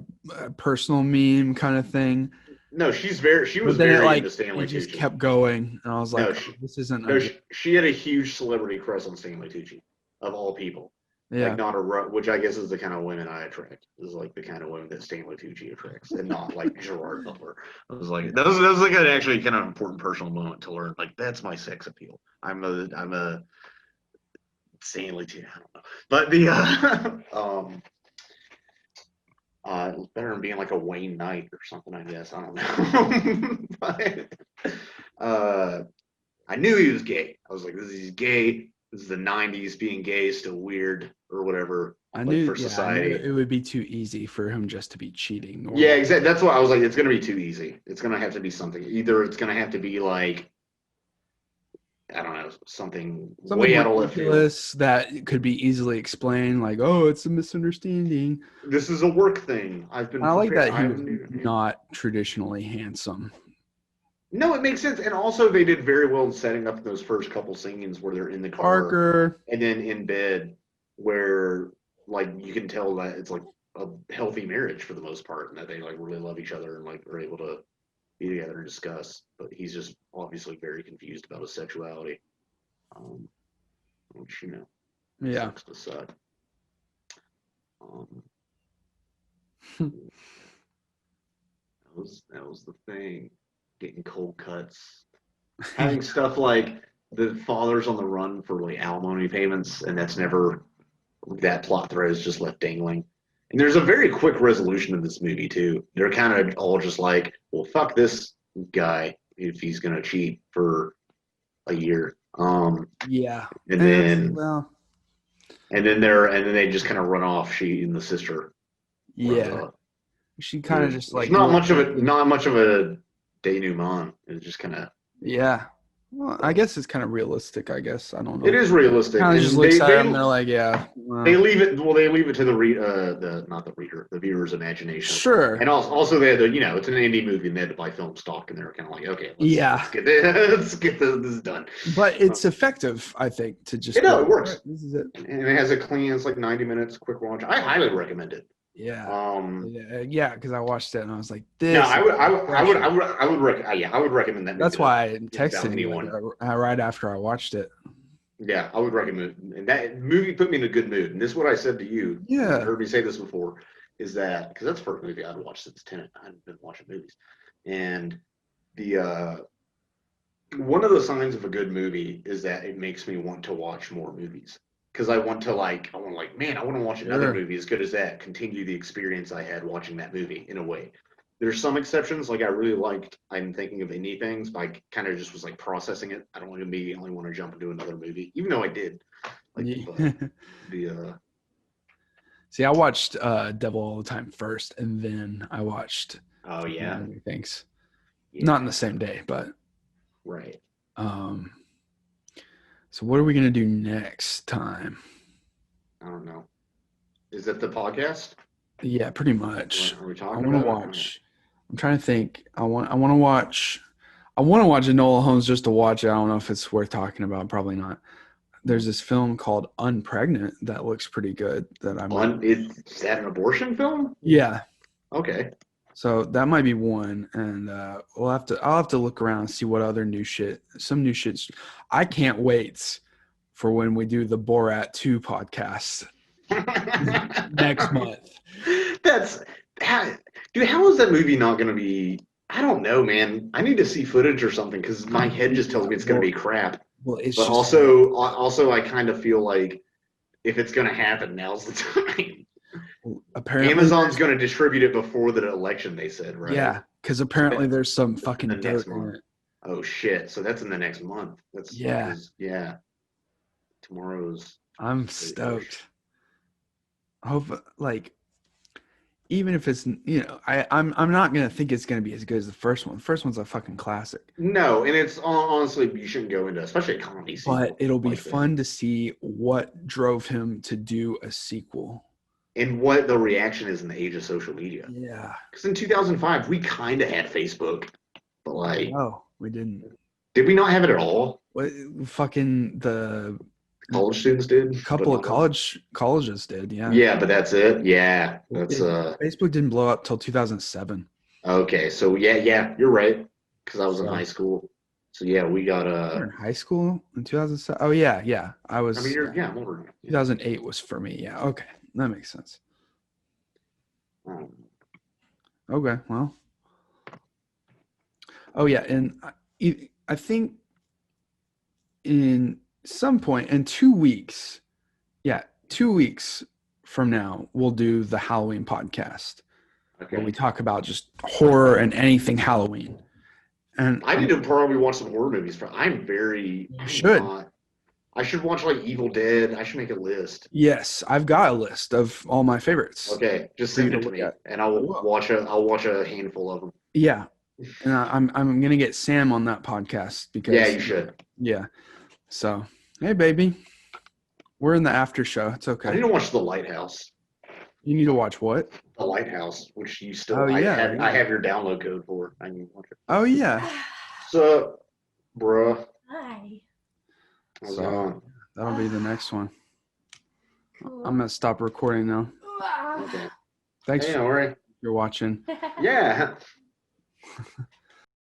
personal meme kind of thing. No, she was very into Stanley Tucci. Just kept going, and I was like, this isn't. No, she had a huge celebrity crush on Stanley Tucci, of all people. Yeah. Like not which I guess is the kind of women I attract. Is like the kind of women that Stanley Tucci attracts, and not like Gerard Butler. I was like, that was like an actually kind of important personal moment to learn. Like that's my sex appeal. I'm a Stanley Tucci. I don't know, but the It's better than being like a Wayne Knight or something, I guess. I don't know. But I knew he was gay. I was like, he's gay. This is the 90s. Being gay is still weird or whatever. I Like knew, for yeah, I knew society. it would be too easy for him just to be cheating. Yeah, exactly. That's why I was like, it's gonna be too easy. It's gonna have to be something. Either it's gonna have to be like, I don't know, something Something way out of left field. ridiculous that could be easily explained, like, oh, it's a misunderstanding. This is a work thing. I've been I like prepared. that he was not traditionally handsome. No, it makes sense. And also they did very well in setting up those first couple scenes where they're in the car Parker. and then in bed where like you can tell that it's like a healthy marriage for the most part and that they like really love each other and like are able to be together and discuss. But he's just obviously very confused about his sexuality. Which, Yeah. sucks to suck. That was the thing. Getting cold cuts. Having stuff like the father's on the run for like alimony payments, and that's never that plot thread is just left dangling. And there's a very quick resolution in this movie too. They're kind of all just like, well, fuck this guy if he's gonna cheat for a year. Yeah. And then well, and then they just kind of run off. She and the sister. yeah. She kind of just like not much of a denouement. It's just kind of yeah. Well, I guess it's kind of realistic. I guess I don't know. it is realistic. Kind of And just looks at them and they're like, yeah. They leave it. Well, they leave it to the viewer's imagination. Sure. And also they had to, it's an indie movie and they had to buy film stock and they were kind of like, okay, let's get this done. But it's effective, I think, to just. It works. Right, this is it. And it has a clean. It's like 90 minutes, quick watch. I highly recommend it. Yeah. Yeah, because I watched it and I was like, this. No, I would recommend that. That's why I texted anyone right after I watched it. Yeah, I would recommend it. And that movie put me in a good mood. And this is what I said to you. Yeah. You heard me say this before. Is that because that's the first movie I'd watched since Tenet. I hadn't been watching movies. And the one of the signs of a good movie is that it makes me want to watch more movies. Because I want to man, I want to watch another movie as good as that, continue the experience I had watching that movie in a way. There's some exceptions, like I really liked I'm Thinking of Indie Things, but I kind of just was like processing it. I don't want to immediately want to jump into another movie, even though I did. See, I watched Devil All the Time first, and then I watched Things. Yeah. Not in the same day, but right. So what are we gonna do next time? I don't know. Is that the podcast? Yeah, pretty much. What are we talking I want to watch. I'm trying to think. I want to watch Enola Holmes just to watch it. I don't know if it's worth talking about. Probably not. There's this film called Unpregnant that looks pretty good. Is that an abortion film? Yeah. Okay. So that might be one, and I'll have to look around and see what other new shit. Some new shit. I can't wait for when we do the Borat 2 podcast next month. Dude, how is that movie not going to be? I don't know, man. I need to see footage or something because my head just tells me it's going to be crap. Well, but also, I kind of feel like if it's going to happen, now's the time. Apparently, Amazon's going to distribute it before the election. They said, right? Yeah, because apparently there's some fucking dirt on it. Oh shit! So that's in the next month. Yeah. Tomorrow's. I'm stoked. I hope even if it's I'm not gonna think it's gonna be as good as the first one. The first one's a fucking classic. No, and it's honestly you shouldn't go into especially a comedy sequel. But it'll be fun to see what drove him to do a sequel. And what the reaction is in the age of social media. Yeah. Because in 2005 we kind of had Facebook, but no, we didn't. Did we not have it at all? What fucking the college students did? A couple of colleges did, yeah. Yeah, but that's it. Yeah, that's Facebook didn't blow up till 2007. Okay, so yeah, you're right. Because I was in high school. So yeah, we got You're in high school in 2007. Oh yeah, I was. I mean, I'm older. 2008 was for me. Yeah, okay, that makes sense. Okay, well. Oh yeah, and I think in some point in 2 weeks, 2 weeks from now, we'll do the Halloween podcast. where we Okay. talk about just horror and anything Halloween. And I need to probably watch some horror movies. I'm very. You I'm should. not. I should watch like Evil Dead. I should make a list. Yes, I've got a list of all my favorites. Okay, just For you send to it to look me, at. and I I'll will. watch a. I'll watch a handful of them. Yeah, and I'm gonna get Sam on that podcast because Yeah, you should. Yeah. So hey, baby, we're in the after show. It's I okay. need to watch The Lighthouse. You need to watch what? The Lighthouse, which you still. Oh, yeah. I have your download code for. I need to watch it. Oh yeah. So, bruh. Hi. How's it So- going? That'll be the next one. Cool. I'm gonna stop recording now. Okay. Thanks Hey, all right. for watching. Yeah.